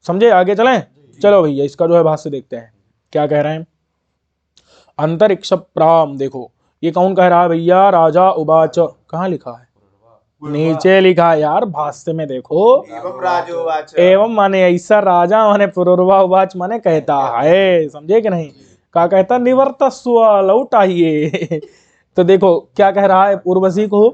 समझे। आगे चलें, चलो भैया इसका जो है भाष्य देखते हैं क्या कह रहे हैं। अंतरिक्ष प्राम, देखो ये कौन कह रहा है भैया? राजा उवाच, कहाँ लिखा है? नीचे लिखा है यार भाष्य में, देखो एवं माने ऐसा, राजा माने पुरुर्वा, उवाच माने कहता है, समझे कि नहीं। क्या कहता? निवर्तस्व, लौट आइए। तो देखो क्या कह रहा है उर्वशी को,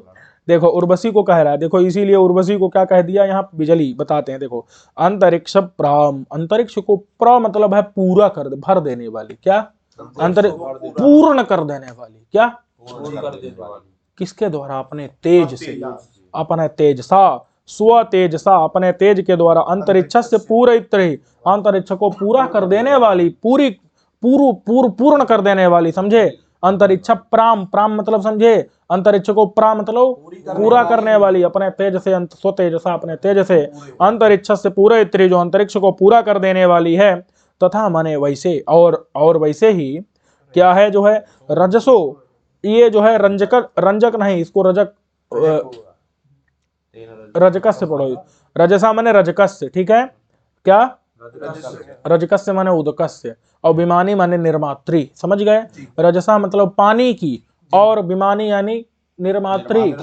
देखो उर्वशी को कह रहा है, देखो इसीलिए उर्वशी को क्या कह दिया यहाँ, बिजली। बताते हैं, देखो अंतरिक्ष प्राम, अंतरिक्ष को प्र मतलब है पूरा कर दे, भर देने वाली। क्या? अंतरिक्ष पूर्ण कर देने वाली। क्या? किसके द्वारा? अपने तेज से, अपने तेजसा, स्व तेजसा, अपने तेज के द्वारा अंतरिक्ष से पूरे अंतरिक्ष को पूरा कर देने वाली, पूर्ण कर देने वाली, समझे? अंतरिक्ष प्राम, प्राम मतलब समझे, अंतरिक्ष को प्राम मतलब पूरा करने वाली, अपने तेज से, स्व तेजसा, अपने तेज से अंतरिक्ष से पूरे जो अंतरिक्ष को पूरा कर देने वाली है। तथा माने वैसे, और वैसे ही क्या है जो है, रजसो, ये जो है रंजक नहीं, इसको रजकस से पढ़ो। रजसा माने रजकस से, ठीक है? क्या? रजकस से माने उदकस से, और विमानी माने निर्मात्री। समझ गए? रजसा मतलब पानी की, और विमानी यानी निर्मात्री,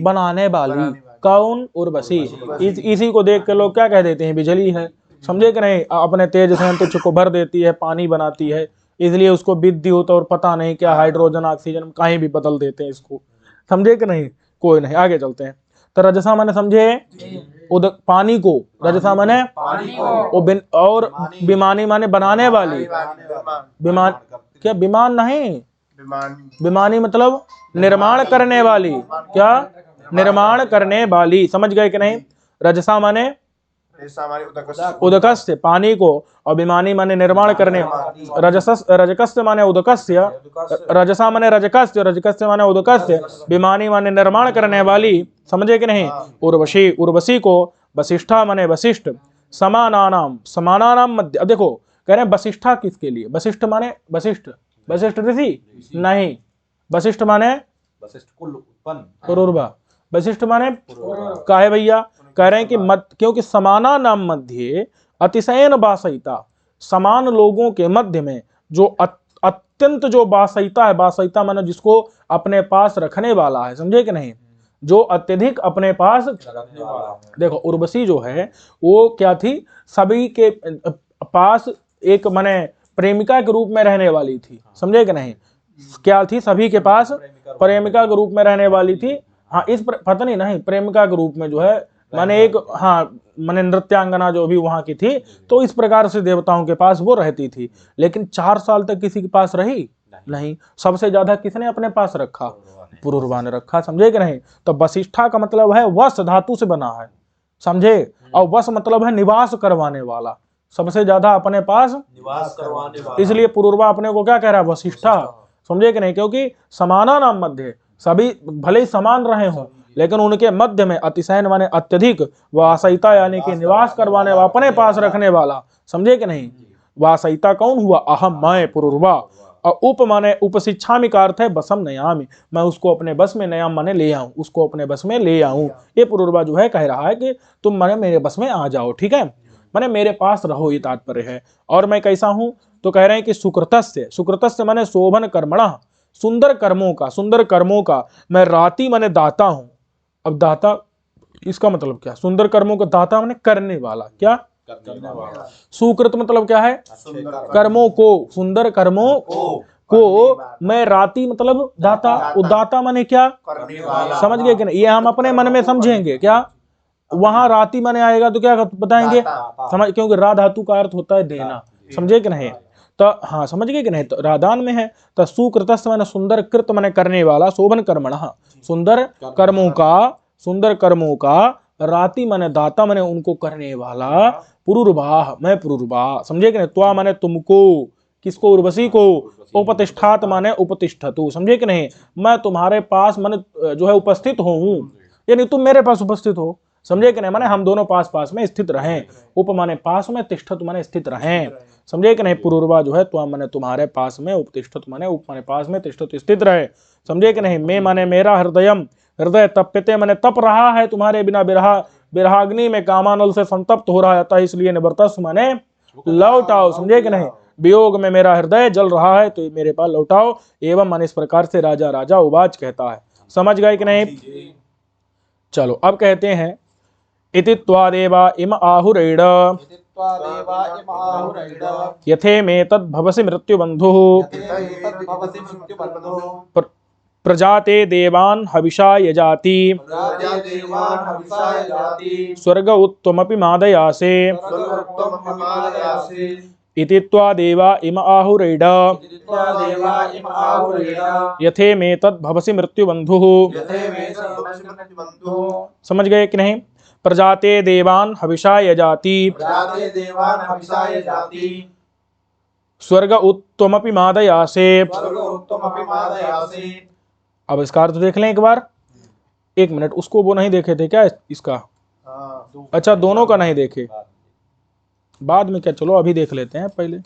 बनाने वाली। कौन? उर्वशी। इसी को देख के लोग क्या कह देते हैं? बिजली है। समझे कि नहीं? अपने तेज से अंतरिक्ष को भर देती है, पानी बनाती है, इसलिए उसको विद्युत और पता नहीं क्या हाइड्रोजन ऑक्सीजन कहीं भी बदल देते हैं इसको। समझे कि नहीं? कोई नहीं, आगे चलते हैं। तो रजसा माने समझे पानी को, रजसा माने और विमानी माने बनाने वाली। विमान क्या? विमान नहीं, विमानी मतलब निर्माण करने वाली। क्या? निर्माण करने वाली। समझ गए कि नहीं? रजसा माने उदकस्य, पानी को, और विमानी माने निर्माण करने। रजकस्य माने उदकस्य, रजसा माने रजकस्य, रजकस्य माने उदकस्य, विमानी माने निर्माण करने वाली। समझे कि नहीं? उर्वशी, उर्वशी को वशिष्ठा माने वशिष्ठ, समानानाम मध्य। अब देखो कह रहे हैं वशिष्ठा किसके लिए? वशिष्ठ माने वशिष्ठ, वशिष्ठ ऋषि नहीं, वशिष्ठ माने पुरुर्वा, वशिष्ठ माने काहे भैया? कह रहे हैं कि क्योंकि समाना नाम मध्य अतिशयन बासयिता, समान लोगों के मध्य में जो अत्यंत जो बासयिता है, बासयिता माने जिसको अपने पास रखने वाला है। समझे कि नहीं? जो अत्यधिक अपने पास। देखो उर्वशी जो है वो क्या थी? सभी के पास एक माने प्रेमिका के रूप में रहने वाली थी। समझे कि नहीं? क्या थी? सभी के पास प्रेमिका के रूप में रहने वाली थी। हाँ, इस पत्नी नहीं, प्रेमिका के रूप में जो है माने एक, हाँ माने नृत्यांगना जो भी वहां की थी, तो इस प्रकार से देवताओं के पास वो रहती थी। लेकिन 4 साल तक किसी के पास रही नहीं। सबसे ज्यादा किसने अपने पास रखा? पुरुरवा ने रखा। समझे कि नहीं? तो वशिष्ठा का मतलब है वस धातु से बना है। समझे? और वस मतलब है निवास करवाने वाला, सबसे ज्यादा अपने पास निवास करवाने वाला। इसलिए पुरुरवा अपने को क्या कह रहा है? वशिष्ठा। समझे कि नहीं? क्योंकि समाना नाम मध्य, सभी भले ही समान रहे हों लेकिन उनके मध्य में अतिशयन माने अत्यधिक, वासयिता यानी कि निवास करवाने वाला, अपने पास रखने वाला। समझे कि नहीं? वासयिता कौन हुआ? अहम, मैं पुरुरवा। और उप माने उपशिक्षामि का अर्थ है बसम नयामि, मैं उसको अपने बस में, नयाम माने ले आऊं, उसको अपने बस में ले आऊं। ये पुरुरवा जो है कह रहा है कि तुम माने मेरे बस में आ जाओ, ठीक है? माने मेरे पास रहो, ये तात्पर्य है। और मैं कैसा हूं? तो कह रहे हैं कि सुकृतस्य, सुकृतस्य माने शोभन कर्मणः, सुंदर कर्मों का, सुंदर कर्मों का। मैं राति माने दाता हूं। अब दाता इसका मतलब क्या? सुंदर कर्मों का दाता माने करने वाला। क्या? सुकृत मतलब क्या है? कर्मों को, सुंदर कर्मों को मैं राति मतलब दाता। उदाता माने क्या? समझ गए कि नहीं? ये हम अपने मन में समझेंगे। क्या? वहां राति माने आएगा तो क्या बताएंगे? समझ, क्योंकि रा धातु का अर्थ होता है देना। समझे कि नहीं? तो हाँ, समझ गए कि नहीं? तो राधान में है। तो सुकृतस्य माने सुंदर, कृत माने करने वाला, शोभन कर्मणः सुंदर कर्मों का, सुंदर कर्मों का, राति माने दाता माने उनको करने वाला, पुरुर्वाह मैं पुरुर्वाह। समझे कि नहीं? त्वा माने तुमको, किसको? उर्वशी को। उपतिष्ठात माने उपतिष्ठतु। समझे कि नहीं? मैं तुम्हारे पास माने जो है उपस्थित हूं, यानी तुम मेरे पास उपस्थित हो। समझे कि नहीं? माने हम दोनों पास पास में स्थित रहें। उप माने पास में, तिष्ठत माने स्थित रहें। समझे कि नहीं? पुरुर्वा जो है त्वा माने तुम्हारे पास में, उपतिष्ठत माने उप माने पास में, तिष्ठत स्थित रहे। समझे कि नहीं? मैं माने मेरा हृदयम, हृदय तप्यते माने तप रहा है तुम्हारे बिना, विरहाग्नि में कामानल से संतप्त हो रहा था, इसलिए निवर्तस्व माने लौट आओ। समझे कि नहीं? वियोग में मेरा हृदय जल रहा है तो मेरे पास लौटाओ। एवं मन इस प्रकार से राजा राजा उवाच कहता है। समझ गए कि नहीं? चलो अब कहते हैं इति त्वादेवा इम आहुरेण यथे में तद्भवसि मृत्युबंधु प्रजाते देवान् हविषा यजाति राजे देवान् हविषा जाति स्वर्ग उत्तमपि मादयासे हिमालयासि इति त्वा देवा इम आहुरेड दित्वा देवा इम आहुरेण यथे मे तद् भवसि मृत्युबन्धुः। यथे मे बंधु समझ गए कि नहीं? प्रजाते देवान् हविषा यजाति राजे देवान् हविषा जाति स्वर्ग उत्तमपि मादयासे। स्वर्ग उत्तमपि मादयासि। अब इसका अर्थ देख लें एक बार। एक मिनट, उसको वो नहीं देखे थे क्या इसका? अच्छा, दोनों का नहीं देखे, बाद में क्या, चलो अभी देख लेते हैं, पहले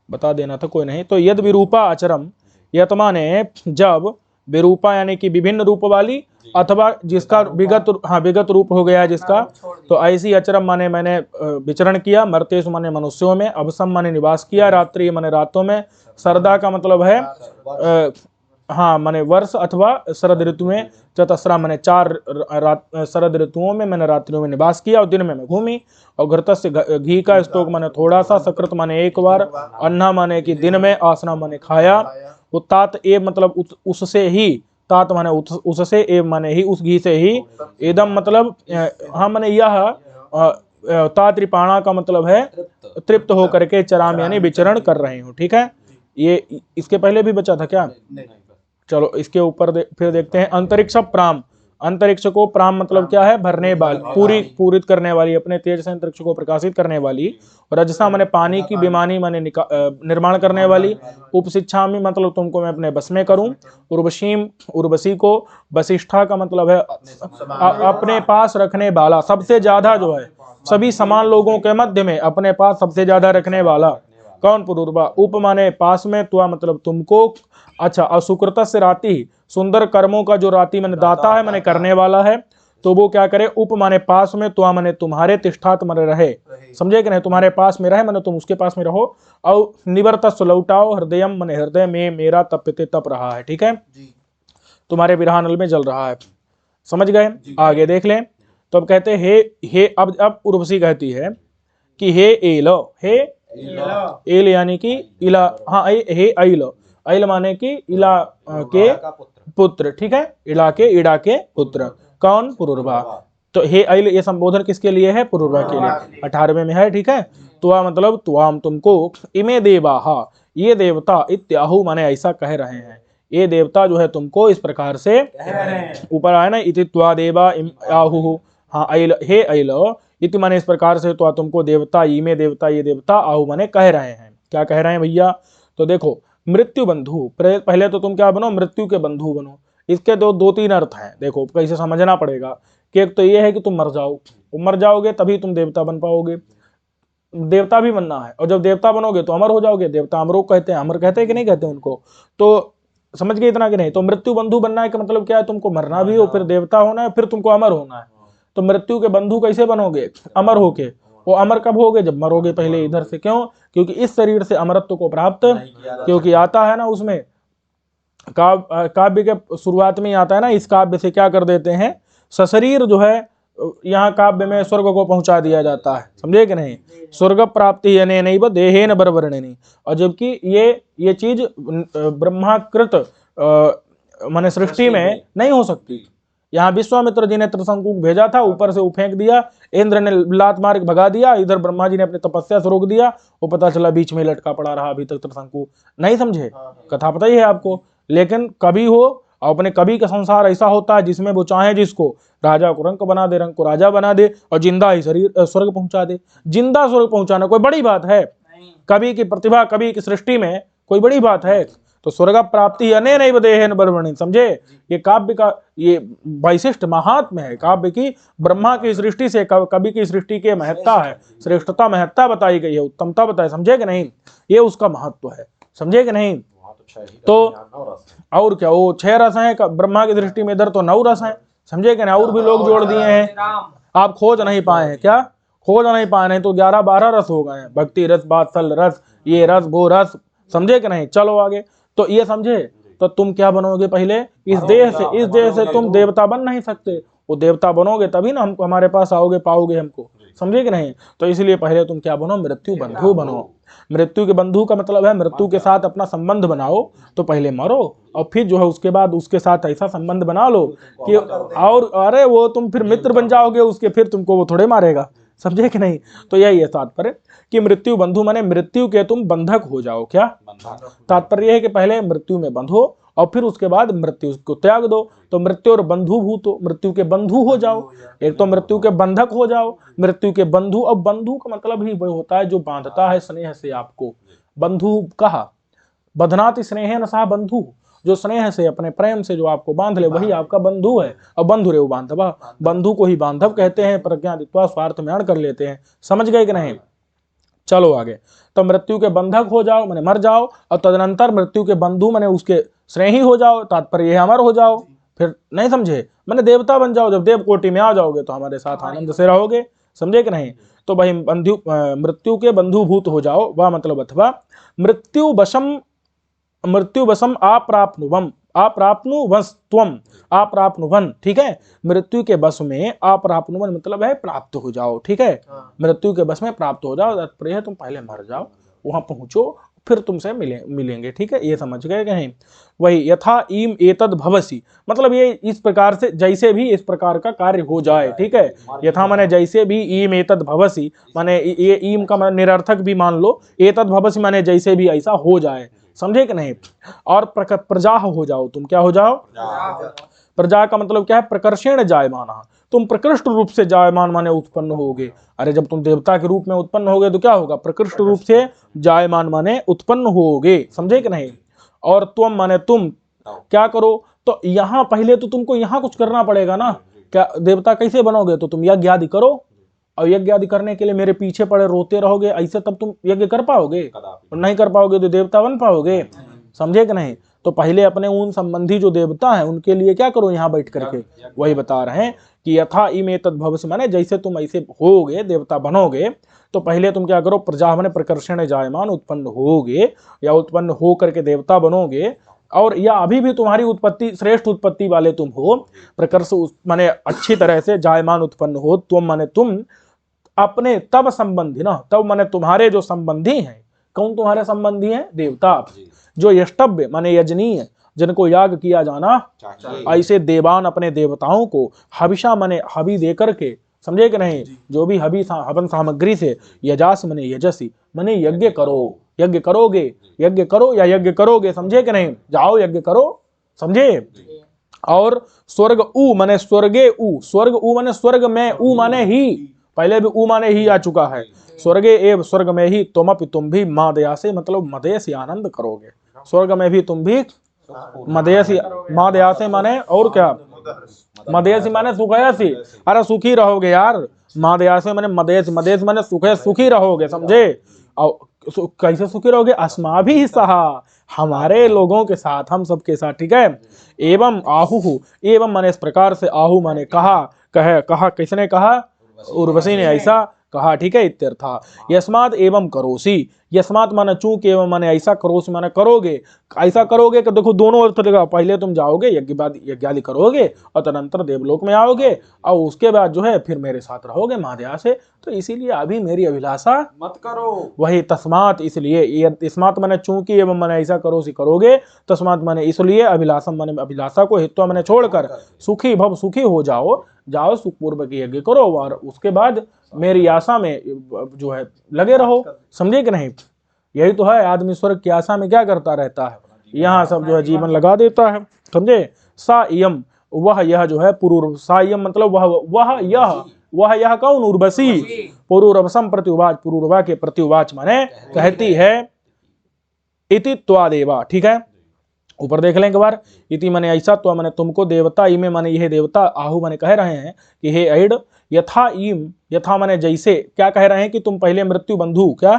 बता देना था, कोई नहीं। तो यद विरूपा आचरम, यत माने जब, विरूपा यानी कि विभिन्न रूप वाली, अथवा जिसका विगत रूप हो गया जिसका, तो ऐसी अचरम माने मैंने विचरण किया, मर्तेश माने मनुष्यों में, अवसम माने निवास किया, रात्रि माने रातों में, सरदा का मतलब है माने वर्ष अथवा शरद ऋतु में, चतस्रा माने 4 शरद ऋतुओं में मैंने रात्रियों में निवास किया और दिन में मैं घूमी। और घृतस्य घी का स्तोक माने थोड़ा सा, सकृत माने एक बार, अन्ना माने कि दिन में, आसना माने खाया, उत्तात ए मतलब उससे ही, तात माने उससे, ए माने ही, उस घी से ही, एकदम मतलब माने यह, तात्रिपाणा का मतलब है तृप्त होकर के, चराम यानी विचरण कर रहे हो। ठीक है, ये इसके पहले भी बचा था क्या? चलो इसके ऊपर फिर देखते हैं। अंतरिक्ष प्राम, अंतरिक्ष को प्राम मतलब क्या है? भरने वाली, पूरित करने वाली, अपने तेज से अंतरिक्ष को प्रकाशित करने वाली। और रजसा माने पानी की, विमानी माने निर्माण करने वाली। उपशिक्षा में मतलब तुमको मैं अपने बस में करूं। उर्वशीम, उर्वशी को, वशिष्ठा का मतलब है अपने पास रखने वाला, सबसे ज्यादा जो है सभी समान लोगों के मध्य में अपने पास सबसे ज्यादा रखने वाला। कौन? पुरुर्वा। उप माने पास में, त्वा मतलब तुमको। अच्छा, असुकृत से राति, सुंदर कर्मों का जो राति मैंने दाता है, मैंने करने वाला है, तो वो क्या करे? उप माने पास में, त्वा माने तुम्हारे, तिष्ठात माने रहे, समझे कि नहीं? तुम्हारे पास में रहे माने तुम उसके पास में रहो। और निवर्तस्व लौटाओ, हृदयम माने हृदय में, मेरा तप्यते तप रहा है। ठीक है, तुम्हारे विरहानल में जल रहा है। समझ गए? आगे देख लें। तो अब कहते हे अब उर्वशी कहती है कि हे एलो, हे एल यानी कि इला, हे ऐल, ऐल माने कि इला के पुत्र। ठीक है, इला के, इड़ा के पुत्र। कौन? पुरुर्वा। तो हे ऐल ये संबोधन किसके लिए है? पुरुर्वा के लिए। 18वें में है। ठीक है, त्वा मतलब त्वाम तुमको, इमे देवाहा ये देवता, इत्याहु माने ऐसा कह रहे हैं, ये देवता जो है तुमको इस प्रकार से ऊपर आया ना, इति त्वा देवा आहु, ऐल, हे ऐल, इति माने इस प्रकार से, तो तुमको देवता, इमे देवता, ये देवता, आहु माने कह रहे हैं। क्या कह रहे हैं भैया? तो देखो, मृत्यु बंधु, पहले तो तुम क्या बनो? मृत्यु के बंधु बनो। इसके दो तीन अर्थ हैं, देखो कैसे समझना पड़ेगा। कि एक तो ये है कि तुम मर जाओ, मर जाओगे तभी तुम देवता बन पाओगे, देवता भी बनना है। और जब देवता बनोगे तो अमर हो जाओगे। देवता अमरों कहते हैं, अमर कहते हैं कि नहीं कहते उनको? तो समझ गए इतना कि नहीं? तो मृत्यु बंधु बनना है का मतलब क्या है? तुमको मरना भी हो, फिर देवता होना है, फिर तुमको अमर होना है। तो मृत्यु के बंधु कैसे बनोगे? अमर होके। वो अमर कब होगे? जब मरोगे पहले इधर से। क्यों? क्योंकि इस शरीर से अमरत्व को प्राप्त, क्योंकि आता है ना उसमें काव्य के शुरुआत में आता है ना, इस काव्य से क्या कर देते हैं? सशरीर जो है यहाँ काव्य में स्वर्ग को पहुंचा दिया जाता है। समझे कि नहीं? स्वर्ग प्राप्ति यने नैव देहेन बरवर्णिनी। और जबकि ये चीज ब्रह्माकृत माने सृष्टि में नहीं हो सकती। यहाँ विश्वामित्र जी ने त्रिशंकु भेजा था, ऊपर से वो फेंक दिया, इंद्र ने लात मार के भगा दिया, इधर ब्रह्मा जी ने अपनी तपस्या से रोक दिया, वो पता चला बीच में लटका पड़ा रहा अभी तक त्रिशंकु। नहीं समझे? कथा पता ही है आपको। लेकिन कभी हो, अपने कभी का संसार ऐसा होता है जिसमें वो चाहे जिसको, राजा को रंक बना दे, रंक को राजा बना दे, और जिंदा ही शरीर स्वर्ग पहुंचा दे। जिंदा स्वर्ग पहुंचाना कोई बड़ी बात है? कभी की प्रतिभा, कभी की सृष्टि में कोई बड़ी बात है? तो स्वर्ग प्राप्ति अने नैव देहेन बरवर्णिनी। समझे? ये काव्य का ये वैशिष्ट महात्म्य है काव्य की। ब्रह्मा की सृष्टि से कवि की सृष्टि की महत्ता है, श्रेष्ठता, महत्ता बताई गई है, उत्तमता बताई। समझे कि नहीं? ये उसका महत्व है। समझे कि नहीं? तो और क्या, वो 6 रस हैं ब्रह्मा की दृष्टि में, इधर तो 9 रस हैं। समझे कि नहीं? और भी लोग जोड़ दिए हैं, आप खोज नहीं पाए हैं। क्या खोज नहीं पाए? नहीं तो 11-12 रस हो गए हैं, भक्ति रस, बात्सल रस, ये रस, वो रस। समझे कि नहीं? चलो आगे। तो ये समझे? तो तुम क्या बनोगे? पहले इस देह से तुम देवता बन नहीं सकते। वो देवता बनोगे तभी ना हम हमारे पास आओगे, पाओगे हमको। समझे कि नहीं। तो इसलिए पहले तुम क्या बनो, मृत्यु बंधु बनो। मृत्यु के बंधु का मतलब है मृत्यु के साथ अपना संबंध बनाओ, तो पहले मरो और फिर जो है उसके बाद उसके साथ ऐसा संबंध बना लो कि और अरे वो तुम फिर मित्र बन जाओगे उसके, फिर तुमको वो थोड़े मारेगा, समझे कि नहीं। तो यही है तात्पर्य कि मृत्यु बंधु माने मृत्यु के तुम बंधक हो जाओ। क्या तात्पर्य यह है कि पहले मृत्यु में बंधो और फिर उसके बाद मृत्यु को त्याग दो। तो मृत्यु और बंधु भूतो, मृत्यु के बंधु हो जाओ। एक तो मृत्यु के बंधक हो जाओ, मृत्यु के बंधु। अब बंधु का मतलब ही वही होता है जो बांधता है स्नेह से आपको। बंधु कहा बधनाति स्नेह न सा बंधु, जो स्नेह से अपने प्रेम से जो आपको बांध ले वही आपका बंधु है। अब बंधु रे बांधवा, बंधु को ही बांधव कहते हैं, प्रज्ञा दित्वा स्वार्थ में अण कर लेते हैं। समझ गए कि नहीं। चलो आगे। तो मृत्यु के बंधक हो जाओ माने मर जाओ, और तदनंतर मृत्यु के बंधु माने उसके स्नेही हो जाओ, तात्पर्य अमर हो जाओ। फिर नहीं समझे, माने देवता बन जाओ। जब देव कोटि में आ जाओगे तो हमारे साथ आनंद से रहोगे, समझे कि नहीं। तो भाई बंधु मृत्यु के बंधुभूत हो जाओ, वह मतलब अथवा मृत्यु वशम आप्राप्नुवम, आप्राप्नुवस्त्वम, आप्राप्नुवन, ठीक है। मृत्यु के बस में आप्राप्नुवन मतलब है प्राप्त हो जाओ, ठीक है। मृत्यु के बस में प्राप्त हो जाओ, तात्पर्य तुम पहले मर जाओ, वहां पहुंचो, फिर तुमसे मिलेंगे, ठीक है। ये समझ गए कि नहीं। वही यथा ईम एतद भवसी, मतलब ये इस प्रकार से जैसे भी इस प्रकार का कार्य हो जाए, ठीक है। यथा माने जैसे भी, ईम एतद भवसी माने ये ईम का माने निरर्थक भी मान लो, एतद भवसी माने जैसे भी ऐसा हो जाए, समझे कि नहीं। और प्रजा हो जाओ, तुम क्या हो जाओ, प्रजा का मतलब क्या है, प्रकर्षेण जायमान, तुम प्रकृष्ट रूप से जायमान माने उत्पन्न होगे। अरे जब तुम देवता के रूप में उत्पन्न होगे तो क्या होगा, प्रकृष्ट रूप से जायमान माने उत्पन्न होगे, समझे कि नहीं। और तुम माने तुम क्या करो, तो यहाँ पहले तो तुमको यहाँ कुछ करना पड़ेगा ना। क्या देवता कैसे बनोगे, तो तुम यज्ञ आदि करो, और यज्ञ आदि करने के लिए मेरे पीछे पड़े रोते रहोगे, ऐसे तब तुम यज्ञ कर पाओगे, और नहीं कर पाओगे तो देवता बन पाओगे, समझे कि नहीं। तो पहले अपने उन संबंधी जो देवता हैं उनके लिए क्या करो, यहाँ बैठ करके वही बता रहे हैं कि यथा इमे तद्भवसि माने जैसे तुम ऐसे होगे, देवता बनोगे, तो पहले तुम क्या करो, प्रजा माने प्रकर्षण जायमान उत्पन्न होगे, या उत्पन्न हो करके देवता बनोगे। और या अभी भी तुम्हारी उत्पत्ति श्रेष्ठ उत्पत्ति वाले तुम हो, प्रकर्ष माने अच्छी तरह से जायमान उत्पन्न हो, तुम माने तुम अपने तब संबंधी ना, तब माने तुम्हारे जो संबंधी हैं, कौन तुम्हारे संबंधी हैं, देवता, जो यष्टव्य माने यजनीय, जिनको याग किया जाना, ऐसे देवान अपने देवताओं को हविषा माने हवि दे करके, समझे कि नहीं, जो भी हवन सामग्री से, यजास माने यजसी माने यज्ञ करो, यज्ञ करोगे, यज्ञ करो या यज्ञ करोगे, समझे कि नहीं, जाओ यज्ञ करो, समझे। और स्वर्ग उ माने स्वर्गे उ, स्वर्ग उ माने स्वर्ग में, उ माने ही, पहले भी उ माने ही आ चुका है, स्वर्गे एव स्वर्ग में ही, तुम भी मादया से मतलब मदय से आनंद करोगे, स्वर्ग में भी तुम भी मदयसी, मादयासे माने और क्या, मदयसी माने सुखयसी, अरे सुखी रहोगे यार, मादयासे माने मदयस, मदयस माने सुखी रहोगे, समझे। और कैसे सुखी रहोगे, अस्मा भी सहा, हमारे लोगों के साथ, हम सबके साथ, ठीक है। एवं आहु, एवं माने इस प्रकार से, आहु माने कहा, किसने कहा, उर्वशी ने ऐसा कहा, ठीक है, इत्यर्था। यस्मात् एवं करोसी, यस्मात् माने चूंकि, एवं माने ऐसा, करोसी माने करोगे, ऐसा करोगे कि देखो दोनों अर्थ लगेगा, पहले तुम जाओगे यज्ञ आदि करोगे और तदनंतर देवलोक में आओगे, और उसके बाद जो है फिर मेरे साथ रहोगे मादया से। तो इसीलिए अभी मेरी अभिलाषा मत करो, वही तस्मात, इसलिए, तस्मात माने चूंकि, एवं माने ऐसा करोसी करोगे, तस्मात माने इसलिए, अभिलाषा माने अभिलाषा को, हेतु माने छोड़कर, सुखी भव सुखी हो जाओ, जाओ सुखपूर्वक यज्ञ करो, और उसके बाद मेरी आशा में जो है लगे रहो, समझे कि नहीं। यही तो है, आदमी स्वर्ग की आशा में क्या करता रहता है, यहाँ सब जो है जीवन लगा देता है, समझे। सा इयम, वह यह जो है पूर्व, सा इयम मतलब वह यह कौन, उर्वशी, पूर्वरवसम प्रत्युवाच, पूर्ववा के प्रत्युवाच माने कहती है, इति त्वादेवा, ठीक है। ऊपर देख लें एक बार, इति माने ऐसा, तो माने तुमको, देवता, इमे माने यह देवता, आहु माने कह रहे हैं कि हे ऐड, यथा ईम, यथा माने जैसे, क्या कह रहे हैं कि तुम पहले मृत्यु बंधु, क्या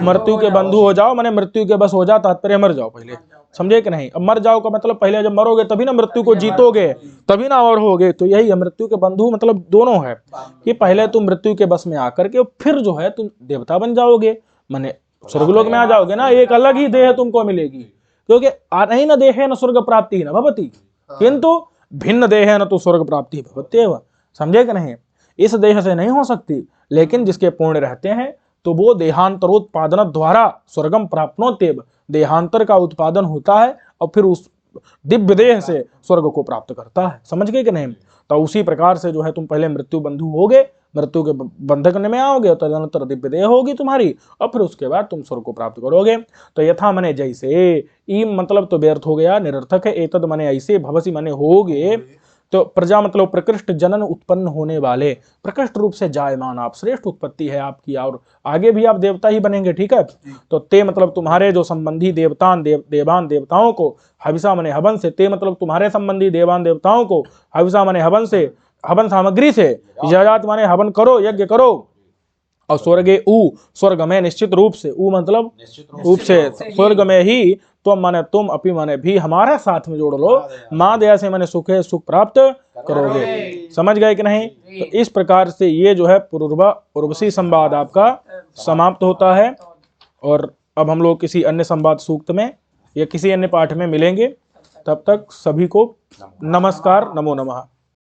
मृत्यु के बंधु हो जाओ, माने मृत्यु के बस हो जाओ, तात्पर्य मर जाओ पहले, समझे कि नहीं। अब मर जाओ का मतलब पहले जब मरोगे तभी ना मृत्यु को जीतोगे, तभी ना और होगे। तो यही है, मृत्यु के बंधु मतलब दोनों है कि पहले तुम मृत्यु के बस में आकर के फिर जो है तुम देवता बन जाओगे, माने स्वर्गलोक में आ जाओगे ना, एक अलग ही देह तुमको मिलेगी, क्योंकि नहीं न देहे न स्वर्ग प्राप्ति न भवति, किंतु भिन्न देहे न तो स्वर्ग प्राप्ति भवत्येव, समझे कि नहीं। इस देह से नहीं हो सकती, लेकिन जिसके पुण्य रहते हैं तो वो देहांतरोत्पादन द्वारा स्वर्गम प्राप्नोत्येव, देहांतर का उत्पादन होता है और फिर उस दिव्य देह से स्वर्ग को प्राप्त करता है। समझ गए कि नहीं? तो उसी प्रकार से जो है तुम पहले मृत्यु बंधु होगे, मृत्यु के बंधक में आओगे, तदनंतर दिव्य देह होगी तुम्हारी, और फिर उसके बाद तुम स्वर्ग को प्राप्त करोगे। तो यथा मने जैसे, ई मतलब तो व्यर्थ हो गया, निरर्थक है। एतद मने ऐसे, भवसी मने होगे, तो प्रजा मतलब प्रकृष्ट जनन उत्पन्न होने वाले, प्रकृष्ट रूप से जायमान आप, श्रेष्ठ उत्पत्ति है आपकी, और आगे भी आप देवता ही बनेंगे। ठीक है, तो ते मतलब तुम्हारे जो संबंधी देवतान देवान देवताओं को, हविषा मने हवन से, ते मतलब तुम्हारे संबंधी देवान देवताओं को, हविषा मने हवन से, हवन सामग्री से, यजात माने हवन करो, यज्ञ करो, और स्वर्गे उ, स्वर्ग में निश्चित रूप से, उ मतलब रूप से, स्वर्ग में ही, तुम माने तुम, अपि माने भी, हमारे साथ में जोड़ लो, माँ दया से माने सुख है, सुख प्राप्त करोगे। समझ गए कि नहीं? तो इस प्रकार से ये जो है उर्वशी संवाद आपका समाप्त होता है। और अब हम लोग किसी अन्य संवाद सूक्त में या किसी अन्य पाठ में मिलेंगे। तब तक सभी को नमस्कार, नमो नमः।